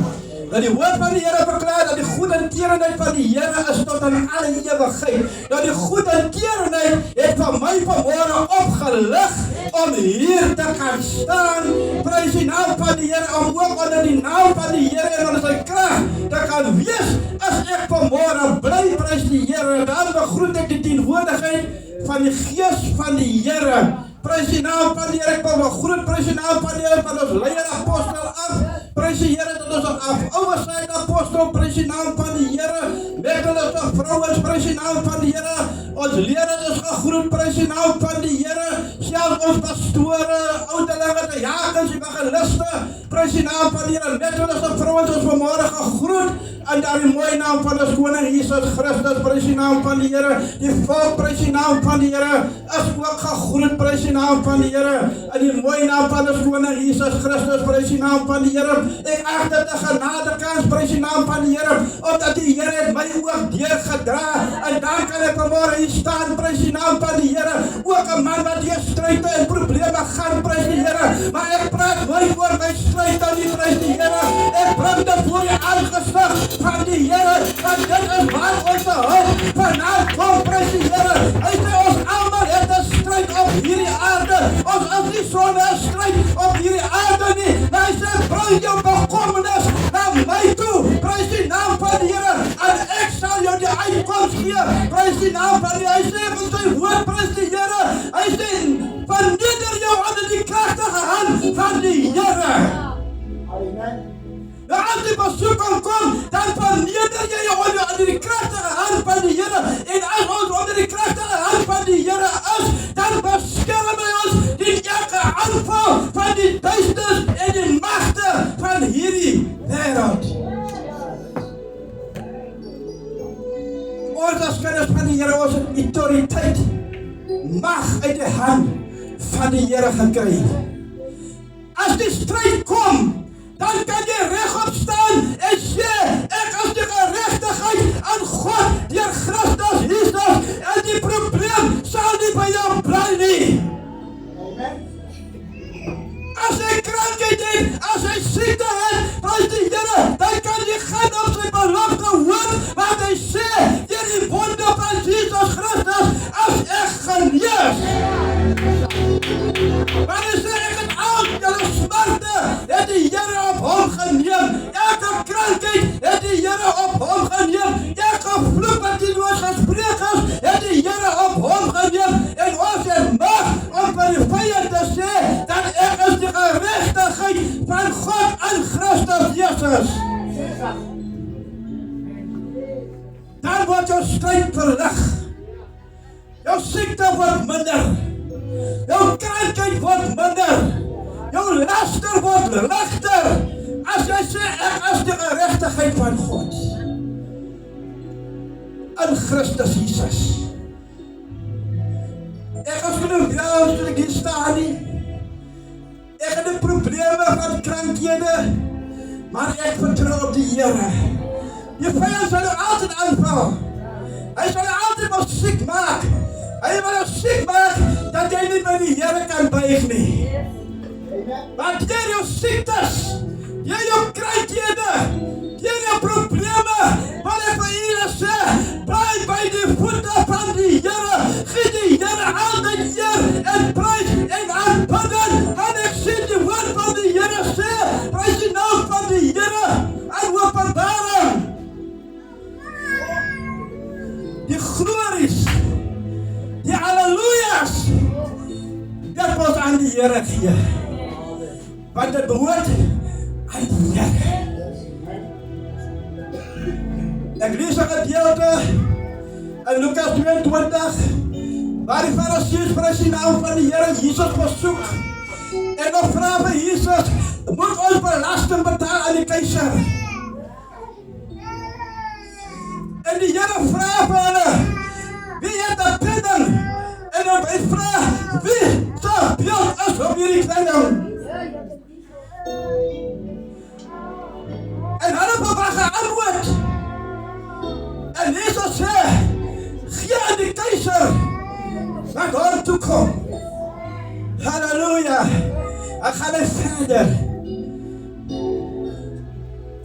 Dat die woord van die Here verklaar dat die goedertierenheid van die Here is tot aan alle ewigheid. Dat die goedertierenheid het van my vanmorgen opgelig om hier te kan staan. Prys die naam van die Here, om ook onder die naam van die Here en onder sy krag te kan wees. As ek vanmorgen bly, prys die Here, dan begroet ek die teenwoordigheid van die Gees van die Here. Prys die naam van die Here, ek wil begroet, prys die naam van die Here, van ons leier apostel af. Prys die Here dat ons ouwe sy apostel, prys die naam van die Here. Met ons vrouwens, prys die naam van die Here. Ons leraars is gegroet, prys die naam van die Here. Selfs ons pastore, ouderlinge, die jakens, evangeliste, prys die naam van die Here. Met ons vrouwens ons vanmorgen gegroet. En daar die mooie naam van ons koning Jesus Christus, prys die naam van die Here. Die volk, prys die naam van die Here. Is ook gegroet, prys die naam van die Here. En die mooie naam van ons koning Jesus Christus, prys die naam van die Here. Ek ag dit 'n genadekans, prys die naam van die Here, omdat die Here het my ook deurgedra. En dan kan ek vanmorgen hier staan, prys die naam van die Here. Ook 'n man wat deur stryde en probleme gaan, prys die Here. Maar ek praat nooit oor my stryde nie, prys die Here. Ek bring dit voor die aangesig van die Here, want dit is waar ons hulp vandaan kom, prys die Here. Hy sê ons almal het 'n stryd op hierdie aarde. Ons is nie sonder 'n stryd op hierdie aarde nie. Hy sê bring jou bekommernis na my toe, prys die naam van die Here, en ek sal jou die uitkoms gee, prys die naam van die Here. Hy sê van sy woord, prys die Here. Hy sê verneder jou onder die kragtige hand van die Here. Amen. Nou as die besoeking kom, dan verneder jy jou onder die kragtige hand van die Here. En as ons onder die kragtige hand van die Here is, dan beskerm hy ons teen elke aanval van die duisternis en die magte van hierdie wêreld. Ons as kinders van die Here, ons het autoriteit, mag uit die hand van die Here gekry. As die stryd kom, dan kan jy regop staan en sê, ek is die gerechtigheid aan God deur Christus Jesus, en die probleem sal nie by jou bly nie. As hy krankheid het, as hy siekte het, prys die Here, dan kan jy gaan op sy belofte hoor, want hy sê, deur die wonde van Jesus Christus, as ek genees. Want hy sê, ek het al julle smarte, het die Here op hom geneem. Elke krankheid het die Here op hom geneem. Elke vloek wat die Lord gespreek is, het die Here stryd verlig. Jou siekte word minder. Jou krankheid word minder. Jou laster word ligter. As jy sê, ek is die geregtigheid van God. In Christus Jesus. Ek is genoeg jou toe ek hier staan nie. Ek het die probleme van krankhede, maar ek vertrou op die Here. Die vyand sal jou altyd aanval. Hy sal jou altyd wel siek maak. Hy wil jou siek maak, dat jy nie by die Here kan buig nie. Want deur jou siektes, deur jou krankhede, deur jou probleme, wat ek vir julle sê, bly by die voete van die Here. Gee die Here altyd eer en prys en aanbidding. En ek sien die woord van die Here sê, prys die naam van die Here en openbaring. Die glories, die halleluja's, dit moet aan die Here gee. Want dit behoort aan die Here. Ek lees 'n gedeelte in Lukas 22, waar die Fariseërs prys die naam van die Here Jesus besoek. En dan vra vir Jesus, moet ons belasting betaal aan die keiser? En die Here vra vir hulle, wie het 'n penning? En dan hy vra, wie se beeld is op hierdie penning? En hulle verwag 'n antwoord. En Jesus sê, gee aan die keiser wat hom toekom. Halleluja. Ek gaan net verder.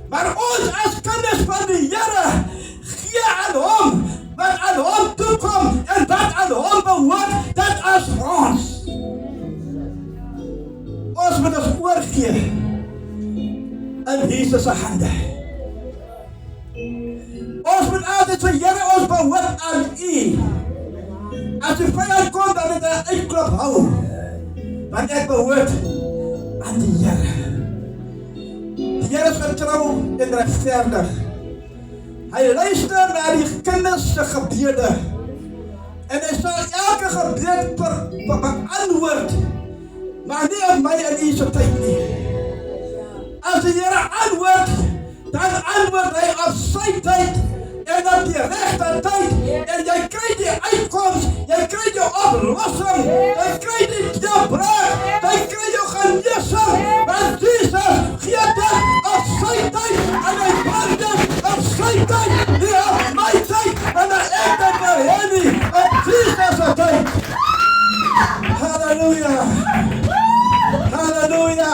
Maar ons as kinders van die Here, gee aan hom wat aan hom toekom en wat aan hom behoort, dit is ons. Ons moet ons oorgee in Jesus se hande. Ons moet altyd sê, Here, ons behoort aan U. As die vyand kom, dan het hy 'n uitklop hou. Want ek behoort aan die Here. Die Here is getrou en regverdig. Hy luister na die kinders se gebede. En hy sal elke gebed beantwoord. Maar nie op my en U se tyd nie. As die Here antwoord, dan antwoord hy op sy tyd en op die regte tyd. En jy kry die uitkoms, jy kry die oplossing, jy kry die deurbraak, jy kry jou genesing. Want Jesus gee dit op sy tyd en hy bring dit op sy tyd, nie op my tyd en ek dit maar hê nie, op Jesus se tyd. Halleluja. Halleluja.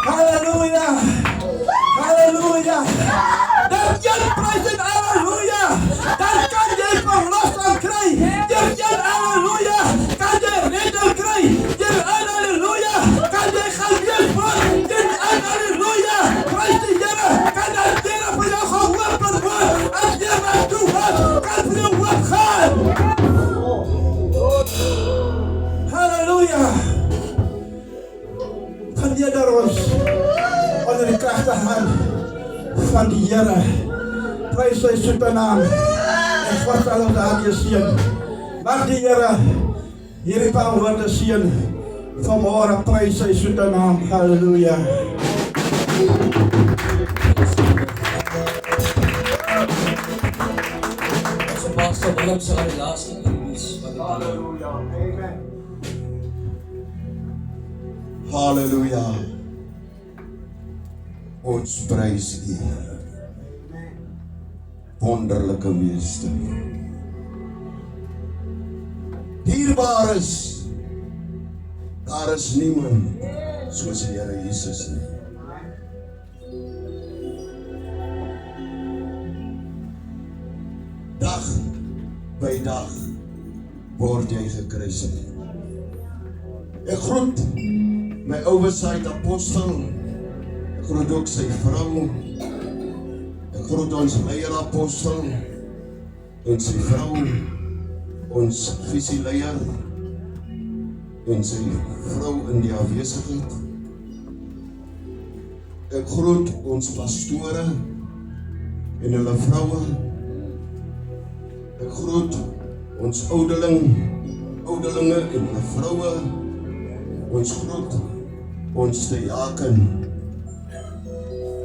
Halleluja. Halleluja. Dat jy prys en halleluja. Dan kan jy verlossing kry. Deur een halleluja kan jy redding kry. Deur een halleluja kan jy genees word. Deur een halleluja prys die Here kan die Here vir jou geopen word. As jy wat toe was, kan vir jou wat gaan. Halleluja. Verneder ons onder die kragtige hand van die Here. Prys sy soete naam. En God sal ons daarmee seën. Mag die Here hierdie paar woorde seën. Vanmôre prys sy soete naam. Halleluja. Ons pastor Willem sal die laaste iets wat halleluja. Amen. Halleluja. Ons prys U. Wonderlike Meester. Dierbaar is, daar is niemand soos die Here Jesus nie. Dag by dag word jy gekruisig. Ek groet my oversight apostel, ek groet ook sy vrou, ek groet ons leier apostel, en sy vrou, ons visieleier, en sy vrou in die afwesigheid. Ek groet ons pastore, en hulle vroue, Ek groet ons ouderlinge en hulle vroue. Ons groet ons diaken.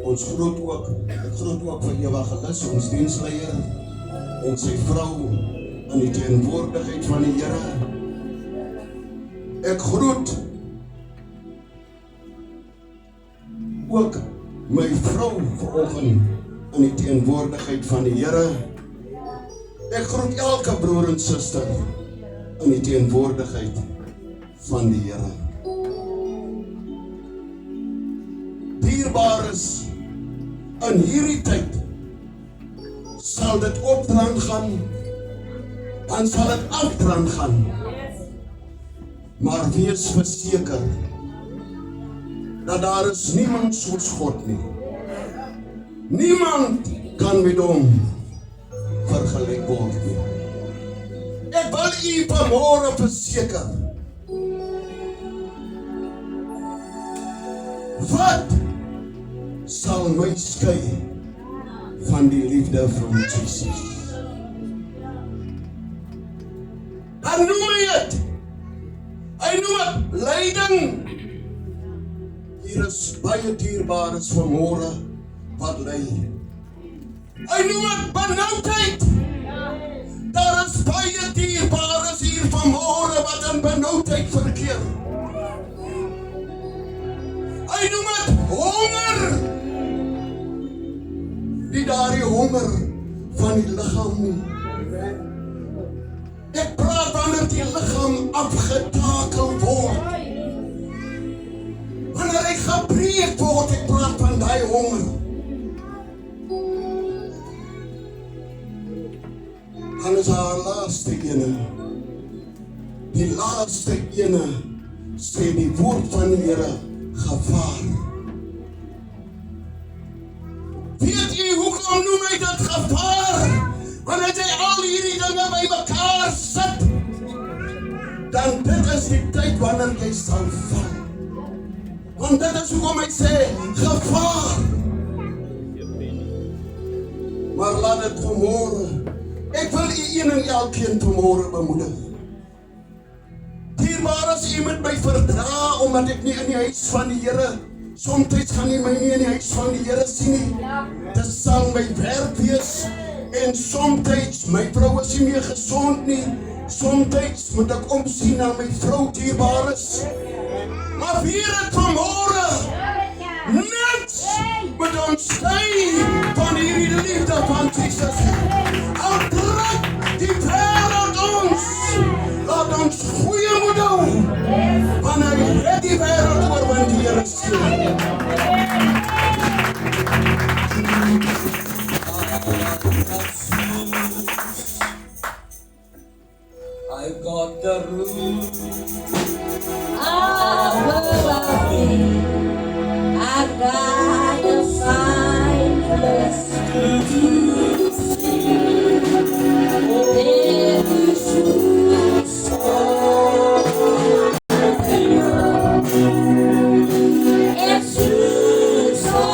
Ons groet ook, ek groet ook vir Evangelis, ons diensleier en sy vrou in die teenwoordigheid van die Here. Ek groet ook my vrou vanoggend in die teenwoordigheid van die Here. Ek groet elke broer en suster in die teenwoordigheid van die Here. Dierbares, in hierdie tyd sal dit opdrang gaan, dan sal dit afdrang gaan. Maar wees verseker dat daar is niemand soos God nie. Niemand kan met hom vergelyk word nie. Ek wil u vanmôre verseker, wat sal my skei van die liefde van Jesus? Dan noem hy het. Hy noem het lyding. Hier is baie dierbares vanmôre wat ly. Hy noem het benoudheid. Daar is baie dierbares hier vanmôre wat in benoudheid verkeer. Hy noem het honger. Die daardie honger van die liggaam nie. Ek praat wanneer die liggaam afgetakel word. Wanneer hy gebreek word, ek praat van die honger. Dan is haar laaste ene. Die laaste ene sê die woord van die Here gevaar. Weet jy hoekom noem hy dit gevaar? Wanneer jy al hierdie dinge by mekaar sit, dan dit is die tyd wanneer jy sal val. Want dit is hoekom hy sê gevaar. Maar laat dit vanmôre, ek wil u een en elkeen vanmôre bemoedig. Dierbaar as u met my verdra, omdat ek nie in die huis van die Here, somtyds gaan jy my nie in die huis van die Here sien nie. Dit sal my werk wees, en somtyds, my vrou is nie meer gesond nie, somtyds moet ek omsien na my vrou dierbaar is. Maar vier het vanmôre, niks moet ons skei van hierdie liefde van Jesus. Al trek die wêreld ons, laat ons goeie moet doen, want hy het die wêreld oorwin die Here sê. I got the room. I gotta find place to sleep. Every shoe so and shoes so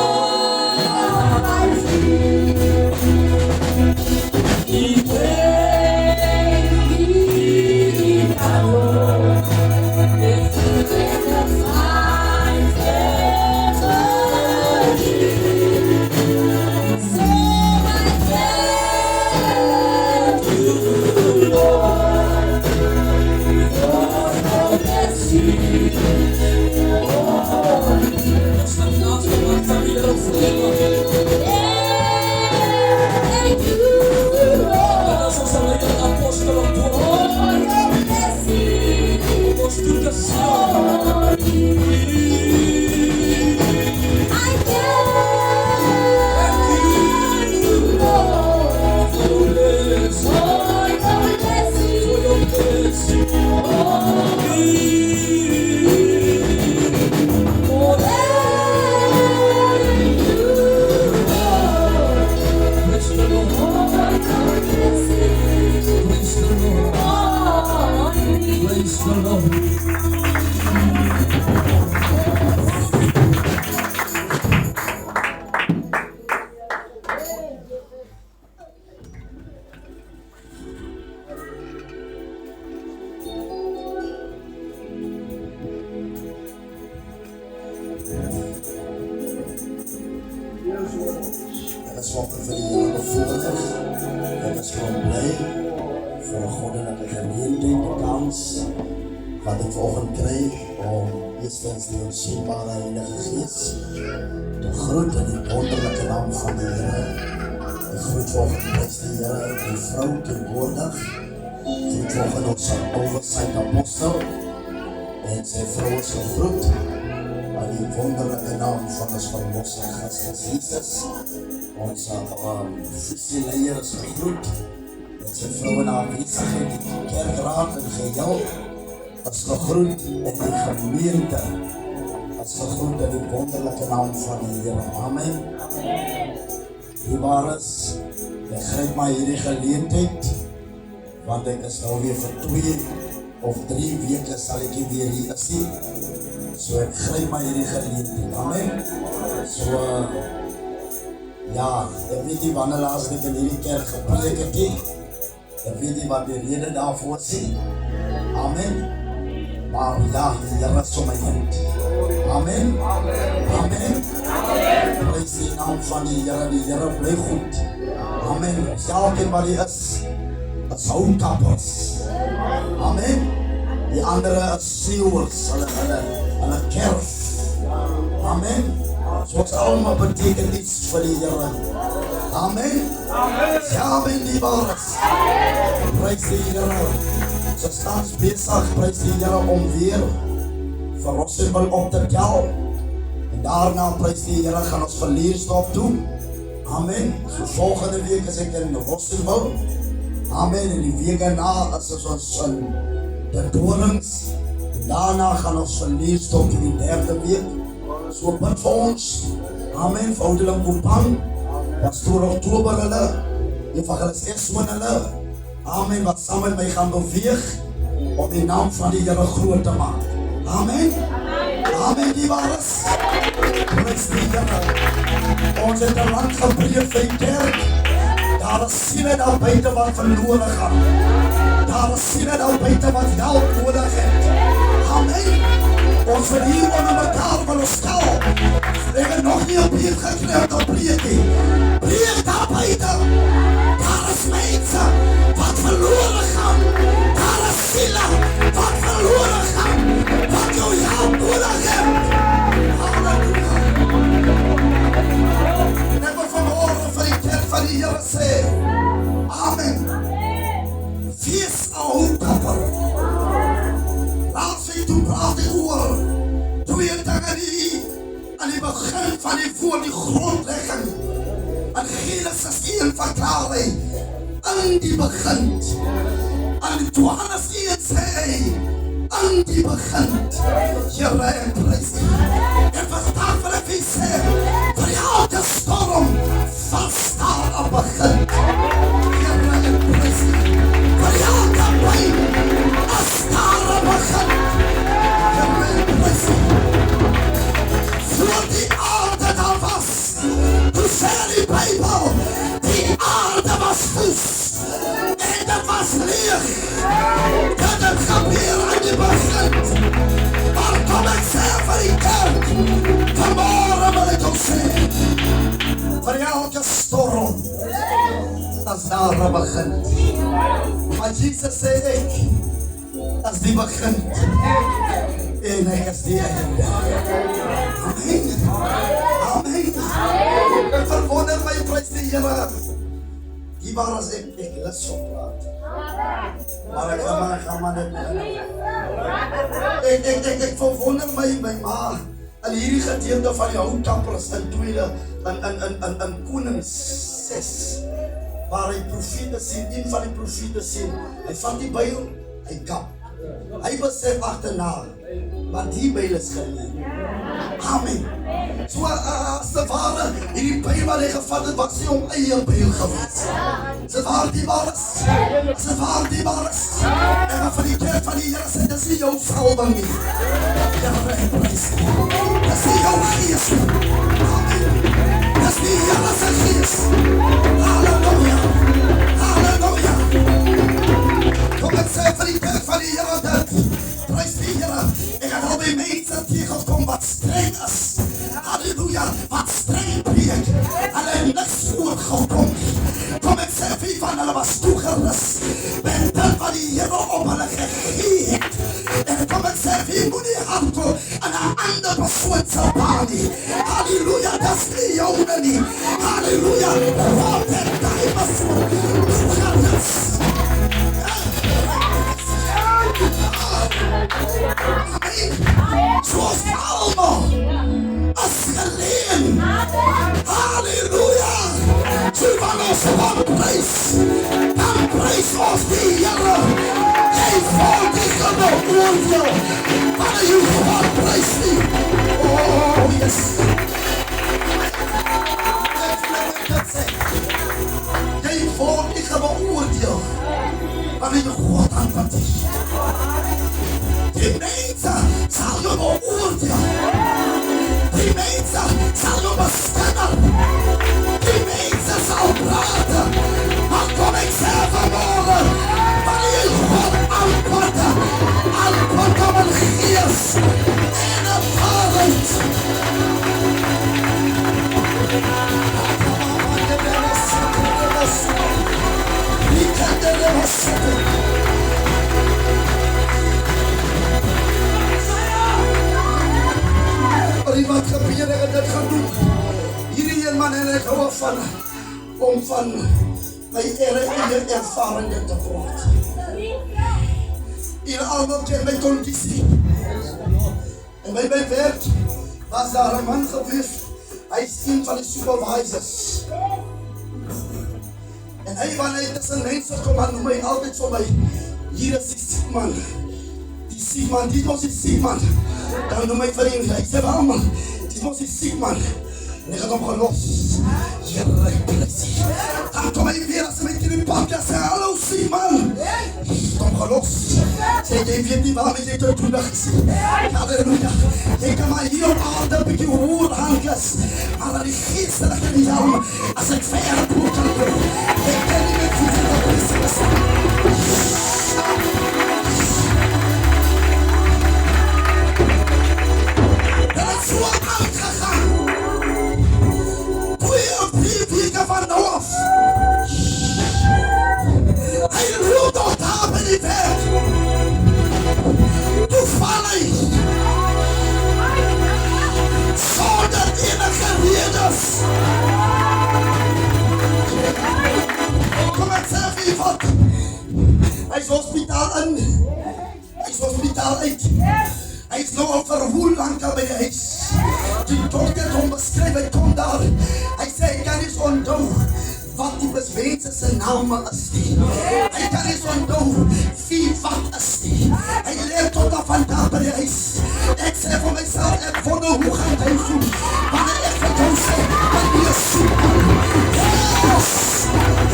vanoggend vir die Here bevoorreg. Ek is gewoon bly vir 'n goddelike geleentheid, 'n kans wat ek vanoggend kry om eerstens die onsigbare Heilige Gees te groet in die wonderlike naam van die Here. Ek groet vanoggend prys die Here, die vrou teenwoordig. Ek groet vanoggend ons oversight apostel en sy vrou is gegroet aan die wonderlike naam van ons verlosser Christus Jesus. Ons visieleier is gegroet en sy vrou in aanwesigheid, die kerkraad en geheel is gegroet en die gemeente is gegroet in die wonderlike naam van die Here. Amen. Die waarheid, ek gryp maar hierdie geleentheid, want ek is nou weer vir 2 of 3 weke sal ek weer hier is. So ek gryp maar hierdie geleentheid. Amen. So ja, ek weet nie wanneer laas ek in hierdie kerk gepreek het nie. Ek weet nie wat die rede daarvoor is. Amen. Maar ja, die Here is op my hand. Amen. Amen. Prys die naam van die Here bly goed. Amen. Elkeen wat die is houtkappers. Amen. Die andere is seeuwers, hulle kerf. Amen. Soos allemaal beteken iets vir die Here. Amen. Amen, die waarheid. Prys die Here. So staan bezig, prys die Here om weer vir Rossingwil op te tel. En daarna prys die Here gaan ons verleerstop doen. Amen. So volgende week is ek in Rossingwil. Amen. En die week daarna is ons in de Dorings. En daarna gaan ons verleerstop in die 3de week. So bid vir ons. Amen. Vir ouderling Kopang. Pastoor Oktober hulle. Evangelis Eswin hulle. Amen, wat saam met my gaan beweeg om die naam van die Here groot te maak. Amen. Amen, die waarheid. Prys die Here. Ons het 'n land gepreek vir die kerk. Daar is siele daar buite wat verlore gaan. Daar is siele daar buite wat hulp nodig het. Amen. Ons wil hier onder mekaar wil ons stel. Ek het nog nie 'n brief gekry om te preek nie. Preek daar buite. Daar is mense wat verloren gaan. Daar is zielen wat verloren gaan. Wat jou hulp nodig hebt. Halleluja. En ek wil vanmorgen vir die kerk van die Here sê. Amen. Wees 'n houtkapper. Laat sy toe praat die oor. 2 dinge die aan die begin van die voor die grondlegging. En Genesis 1 verklaar hy. In die begin. En Johannes 1 sê hy. In die begin. Here en prys. En verstaan vir ek wie sê. Vir elke storm vast daar 'n begin. Here en prys. Vir elke pyn is daar 'n begin. Here en prys. Voor die aarde daar was. Toe sê die Bybel. Die aarde was woes. En dit was leeg. Dit het gebeur aan die begin. Maar kom ek sê vir die kerk. Vanmorgen wil ek ook sê. Vir elke storm. As daar 'n begin. Maar Jesus sê ek. As die begin. En ek is die einde. Amen. Amen. Ek verwonder my prys die Here. Die waar as ek lus op praat. Maar ek gaan maar net. Ek verwonder my ma. In hierdie gedeelte van die houtkappers in tweede in Konings 6. Waar die profete sien, een van die profete sien. Hy vat die byl, hy kap. Hy besef agterna. Maar die byl is geleen. Amen. So as de ware, hierdie byl wat hy gevat het, was nie om eie byl gewees. As het waar die waar is. As het waar die waar is. En wat van die kerk van die Here sê, dis nie jou salwing nie. Here en prys. Dis nie jou gees. Amen. Dis nie Here se gees. Halleluja. Halleluja. Kom ek sê vir die kerk van die Here dit. Prys die Here. Ek het al die mense tegenkom wat streng is. Halleluja. Wat streng preek. Hulle niks hulle gegee het. En kom ek sê, wie moet nie handel aan 'n ander persoon se baan nie. Halleluja, dis nie joune nie. Halleluja, wat het jy bevoel? Zoals allemaal als geleen. Halleluja. Ze van ons van prijs. Dan prijs ons die Heere. Jy valt die genoeg. Wanneer jy gewoon prijs nie. Oh yes. Jy valt die genoeg. Wanneer jy God aanpatie. Die mensen zal je beoordelen. Die mensen zal je bestemmen. Die mensen zal praten. Maar kom ik zeggen vanmorgen, wanneer je God antwoorden op een geest en een waarheid. Wie kan er nog zitten? Wat gebeur ek dit gaan doen? Hierdie een man en ek hou van om van my eie ervaringen te praat. Hier allemaal ken my conditie. En by my werk was daar 'n man gewees. Hy is een van die supervisors. En hy wanneer tussen mense kom aan noem hy altyd vir my, hier is die siek man. Die siek man, dit was die siek man. Dan noem my vir hom, hy sê wel man, dit was die siek man. En ek het hom gelos. Heere, plesie. Dan kom hy weer as hy met die pad sê, hallo siek man. Ek het hom gelos. Sê, jy weet nie waarmee jy te doen gesê. Halleluja. Jy kan maar hier op aarde een bykie hoor handels. Maar aan die geestelike in jou, as ek verder brood kan doen. Ek ken nie met hoeveel dat Christus is. Zo uitgegaan. 2 of 3 weken van nou af. Hij loopt nog daar bij die weg. Toevallig. Zonder enige redens. Kom ik zeg je wat. Hij is hospitaal in. Hij is hospitaal uit. Hij is nou al verwoel lang bij de huis. Die dokter het hom beskryf, hy kom daar. Hy sê, hy kan nie onthou wat die beswense sy name is nie. Hy kan nie onthou wie wat is nie. Hy leer tot af van daar by die huis. Ek sê vir myself, ek wonder hoe gaan hy voel. Wanneer ek vir jou sê, wat die is soep. Yes!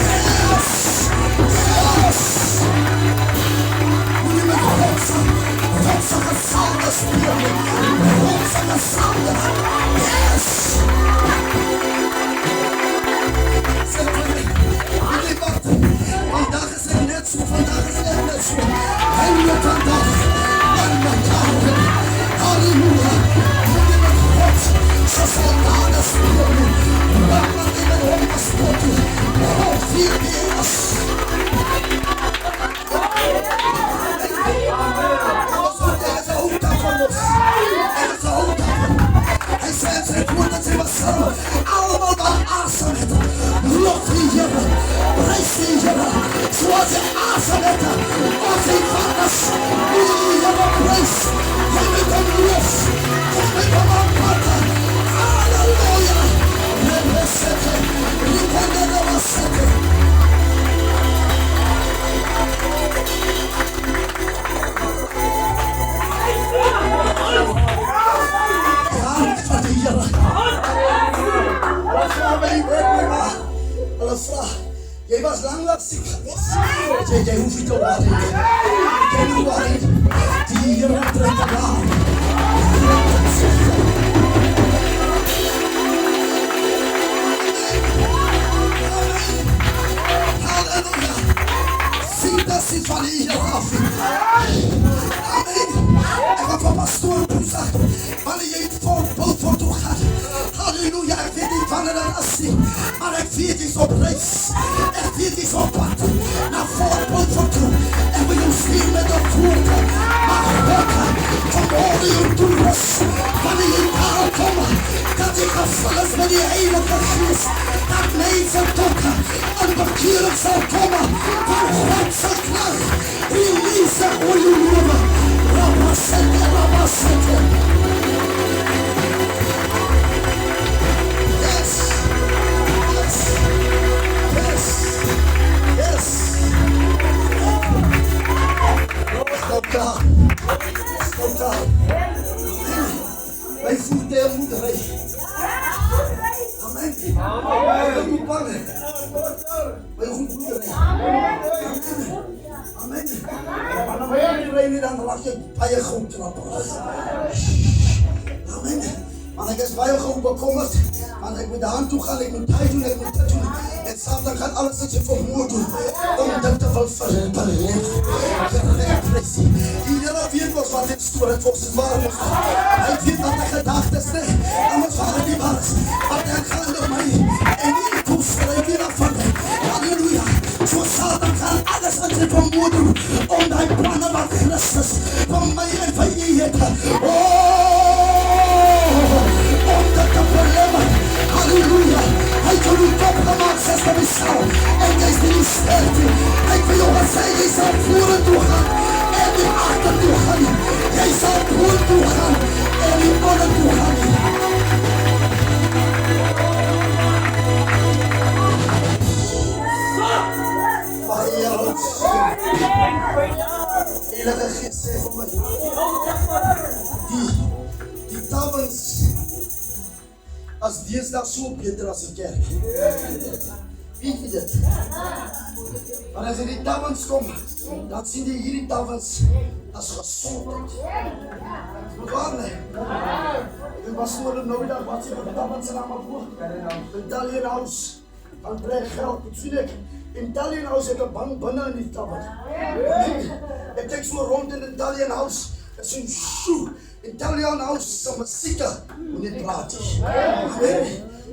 Yes! Yes! Moet jy met Godse gesalde speel. Godse gesalde. Yes! Sê vir my, weet jy wat? Vandag is ek net so, vandag is ek net so. Heilige vandag, en mekaar. Halleluja. Moet jy met Godse gesalde speel. Wat jy met hom gespoten. God vier wees. Hij zei zijn woord dat hij was samen. Allemaal wat asem het. Lof die Heere. Prijs die Heere. Zoals hij asem het. Als hij vaders. Die Heere prijs. Hij met hem los. Hij met hem aanpakken. Halleluja. Representen. Ripende representen. Jy was lang siek geweest. Jy hoef nie te worry nie. Jy nie worry. Die Heere trek te daar. Halleluja. Sien dat sie van die Heere af. Amen. Ek wat van pastoor toesag. Wanneer jy het volk voor toe gaat. Halleluja. Ek weet nie wanneer dat is nie. Maar ek weet is op reis. Ek weet is op pad. Na voor toe. En we doen spiel met vullis met die Heilige Gees, dat mense tot in bekering sal kom van God se krag. Release oor jou lewe. Rabasete, rabasete. Yes. Yes. Yes. Yes. Stop daar. Stop daar. Wij voeten moet rijden. Amen. Wij moet pannen. Wij goed moeten rijden. Amen. Maar dan ben je rijden, dan laat je bij je goed trappen. Amen. Maar ik is bij je goed bekommerd. Want ik moet de hand toe gaan, ik moet tijd doen, ik moet dat doen. En Satan gaat alles wat je vermoord doen. Om dat te verrepen. Iedereen weet wat dit stoor het volgens het waar was. Hij weet wat de gedachten zijn. En wat waren die waar is. Maar dan gaan door mij. En die toestel, ik weet van mij. Halleluja. Zo Satan gaat alles wat je vermoord doen. Om die plannen van Christus. Van mij en van je heten. Om dat te verleven. Halleluja. Hij kan u opgemaakt, zes van mezelf. En jij is niet sterk. Ik wil jou wat zeggen, jij zal voeren toe gaan. En die achter toe gaan. Jij zal voor toe gaan. En die onder toe gaan. Heilige Geest, zeg voor mij. Die tafels. Als dinsdag zo beter als een kerk. Weet je dit? Maar als je die tafels komt, dan zien die hier die tafels als gezondheid. Waar nee? Ik was voor de nodig, wat ze met tafels allemaal voor. Italian House, van krijg geld. Ik zie het. In Italian House heb ik een bank binnen in die tafels. Ik kijk zo rond in Italian House. Het is een shoe. Italian House is een muziek. Niet praten. Amen.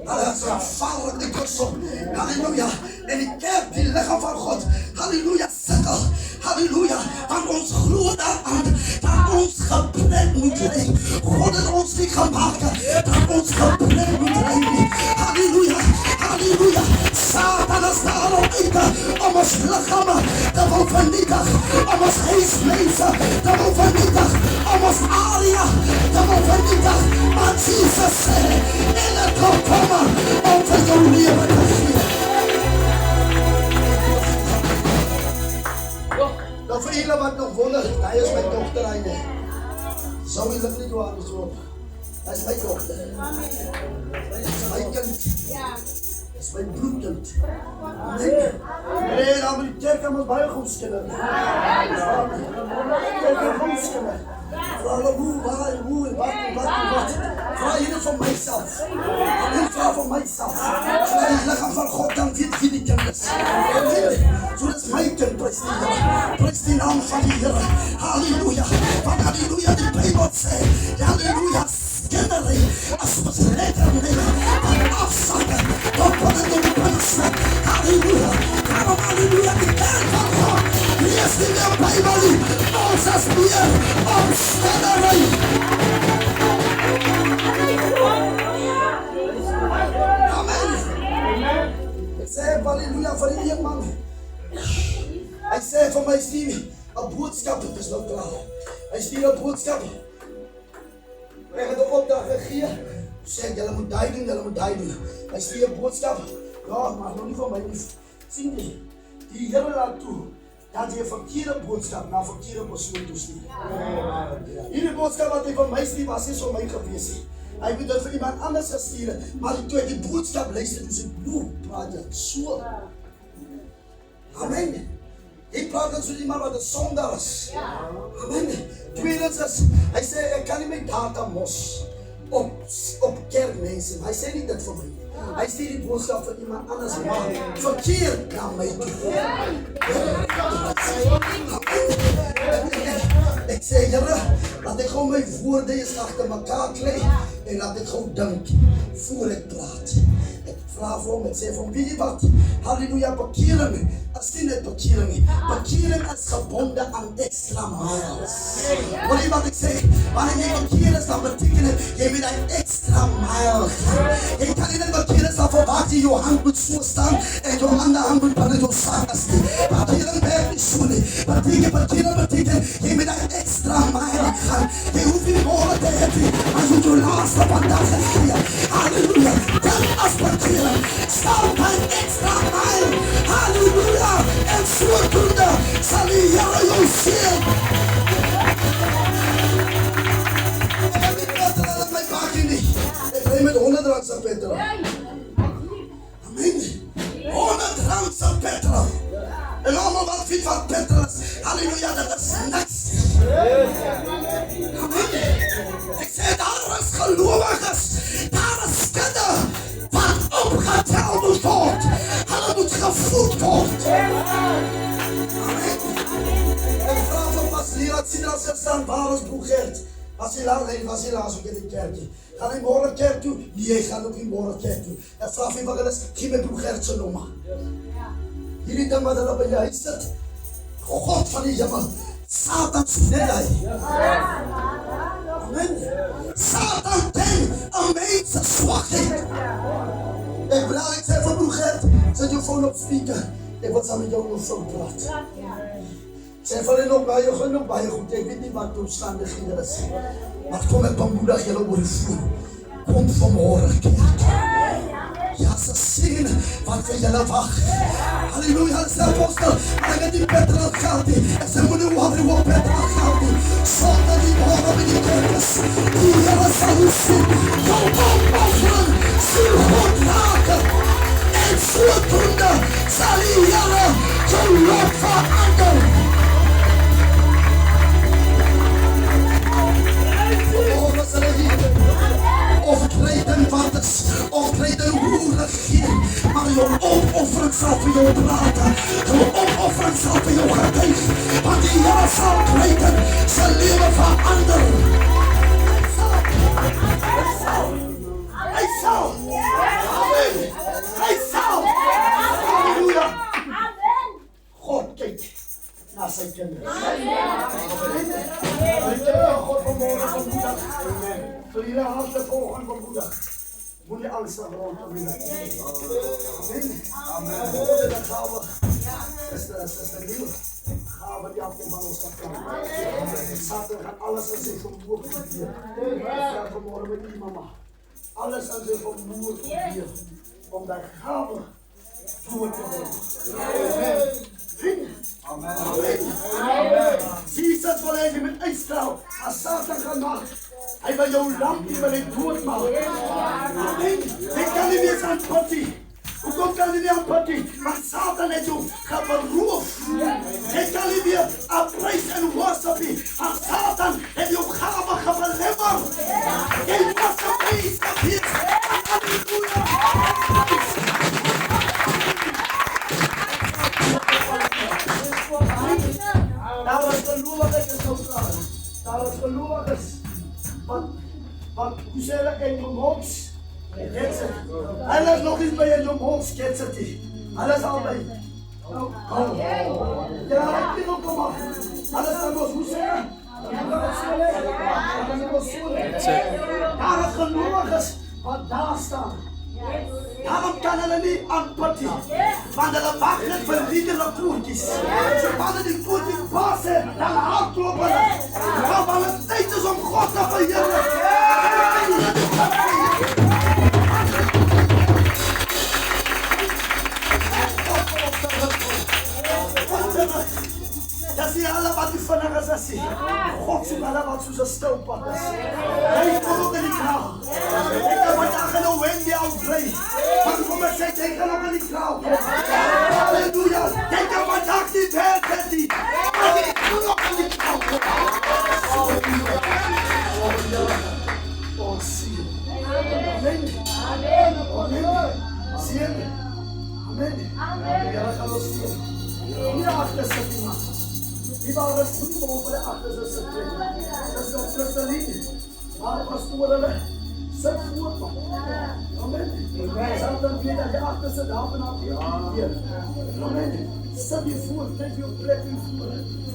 Dat is een vader die kost op. Halleluja. En die kerk, die lichaam van God. Halleluja. Sikkel. Halleluja. Van ons gloed aan. Dat ons gebrek moet leven. God heeft ons niet gemaakt. Dat ons gebrek moet leven. Halleluja. Halleluja. Satan is daarom eten. Om ons lichaam te wil vernietigen. Om ons huismensen te wil vernietigen. Om ons aria te wil vernietigen. Maar Jesus zei, in het gekomen om te jouw leven te geven. Nou voor jullie wat nog wondert, hij is mijn dochter aan je. Zou je dat niet waar is op? Hij is mijn dochter. Hij is mijn kind. Dat is mijn bloedkind. Nee, dan moet die kerk aan ons bij ons kennen. Vraag hoe, waar, hoe, wat. Vraag je niet van mijzelf. Ik vraag van mijzelf. Zodat je lichaam van God dan weet wie die kind is. Zo dat is mijn kind, prijs die naam van die Heer. Halleluja. Want halleluja, die Bijbel zegt. Halleluja, kinderen, als we het lekker nemen, van afzakken, tot binnen de binnenste. Halleluja. Daarom halleluja, die kerk van God. Lees die weer Bijbel niet. Mozes meer omstandigheid. Amen. Ik zei halleluja voor die man. Hij zei voor mij, Steve, een boodschap is nog klaar. Hij stuurt een boodschap. We hebben de opdracht gegeven. Hij zegt, jullie moeten die doen, jullie moeten die doen. Hij stuurt een boodschap. Ja, maar nog niet van mij. Zie je, die Heer laat toe. Dat je verkeerde boodschap naar verkeerde persoon toestuurt. Iedere boodschap wat hij van mij stuurt, was is van mij geweest. Hij moet dat voor iemand anders gaan sturen. Maar toen ik die boodschap luisterde, dus ik praat het zo. Amen. Ik praat het zo iemand wat een zondaar is. Amen. Tweedens is, hij zei, ik kan niet met data mos op kerkmensen. Hij zei niet dat voor mij. Hij stuurt die boodschap voor iemand anders, maar verkeerd naar mij toe. Ik zei, Heer, laat ik gewoon mijn woorden eens achter elkaar kleien en laat ik gewoon denken voor ik praat. vra vir hom, ek sê vir hom, weet jy wat, halleluja, bekering is nie net bekering nie, bekering is gebonde aan extra miles. Hoor jy wat ek sê, wanneer jy bekeer is, dan beteken het, jy moet een extra mile gaan. Jy kan nie net bekeer is, dan verwacht jy jou hand moet so staan, en jou ander hand moet binne jou sak as nie. Bekering werk nie so nie, bekering beteken, jy moet een extra mile gaan. Jy hoef nie morgen te hê, maar jy moet jou laaste vandag gegee. Halleluja, dit is bekering. Staan by extra mile. Halleluja, en sodoende sal die Here jou seën. Ek heb nie petrol in my bakkie nie. Ek ry met R100 se petrol. Amen. R100 se petrol. En allemaal wat weet wat petrol is. Halleluja, dit is niks. Amen. Ek sê daar is gelowiges. Daar is kinders wat opgetel moet word. Hulle moet gevoed word. Amen. Ek vraag van Pastor dat sien as ek staan waar ons broer Gert. As hy laat ook in die kerkie. Gaan hy morgen kerk toe? Nee, hy gaan ook nie morgen kerk toe. Ek vraag van wat is, gee my broer Gert sy nommer. Hierdie ding wat hulle by die huis sit, God van die hemel, Satan sê hy. Amen. Satan ken een mens swakheid. Ek sê vir broer Gert, zet jou phone op speaker. Ek wil saam met jou nog zo praat. Sê vir hulle nog baie goed. Ek weet nie wat die omstandighede is. Maar kom ek bemoedig julle oor die vloer. Kom vanmorgen kerk. Ja, ze zien wat vir julle wag. Halleluja, hulle sê apostel, maar ek het die petrol geld nie. Ek sê moet nie worry oor petrol geld nie. Sonder die morgen by die kerk is, die Here sal u sien. Jou opoffering sal God raken. En sodoende sal die Here jou lot verander. Of krijgen wat is, of krijgen hoeren geen, maar jouw opoffering zal voor jou praten, jouw opoffering zal voor jou getuigen, want die Here zal krijgen, zijn leven veranderen. Hij zal, amen, hij zal, halleluja, God kijkt naar zijn kinderen. God vanmorgen van moedig. Voor jullie harten volgen van moedig. Moet je alles aan rondom willen. Amen. Amen. Dan gaan we. Is de nieuwe. Gaan we die afdeling van ons gaan. Satan gaat alles aan zich vermoord proberen. Ja, vanmorgen met die mama. Alles aan zich vermoord proberen. Om daar gaan we vloer te worden. Amen. Amen. Jesus wil hê jy moet uitstraal. As Satan gaan maak, hy wil jou lamp nie wil hy doodmaak. Amen. Jy kan nie meer aan potty. Hoekom kan jy nie aan potty? Want Satan het jou geberoof. Jy kan nie meer aan praise en worship nie. Want Satan het jou gawe gebelemmer. Jy was een feest geweest. Halleluja. Daar was gelowiges is nou klaar. Daar was gelowiges. Wat hoe sê hulle in jou hoofs? Hulle is nog eens by in jou hoofs, ket sit die. Hulle is al by. Ja, ek nie nog kom af. Hulle is dan hoe sê hulle? Daar is gelowiges wat daar staan. Daarom kan hulle nie aanputtie, want hulle wag net vir liedere voetjies. So wanneer die voetjies pas het, dan hardloop hulle. Want hulle tyd is om God te verheerlik. Dat is nie alle wat die vinnig is as die. God soek hulle wat soos 'n stilpad is. Hy kom ook in die kraal. Ek kan vandag in 'n wind jou bly. Maar kom ek sê, jy kan ook in die kraal kom. Halleluja. Jy kan vandag nie werk het nie. Maar jy kan ook in die kraal kom. Oh, sien. Amen. Amen. Sien. Amen. Ja, gaan ons sien. Hier achter sit iemand. Die waren het niet over de achterste zitten. Dat is een Christeline. Maar pastoor hulle sit voor man. Amen. Satan weet dat je achter zit, help en help je. Amen. Stel je voor, trek je plek in voor.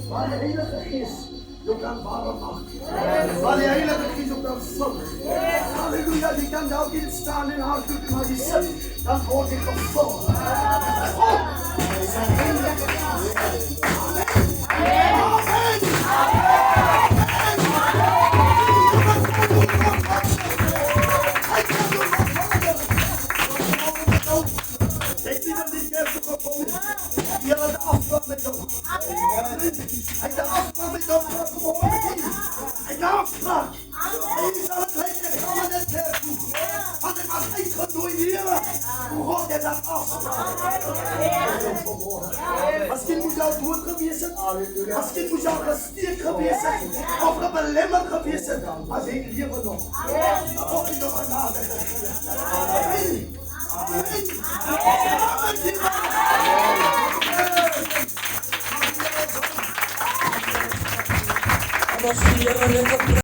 Waar de Heilige Geest je kan warm maken. Waar de Heilige Geest je kan vullen. Halleluja, die kan daar niet staan en hard doen, maar die zit, dan word je gevuld. Misschien moet jou dood geweest zijn, misschien moet jou gesteek geweest zijn, of gebelemmerd geweest zijn, maar ze leven nog. Of je nog een nader gegeven. Amen. Als je hier lekker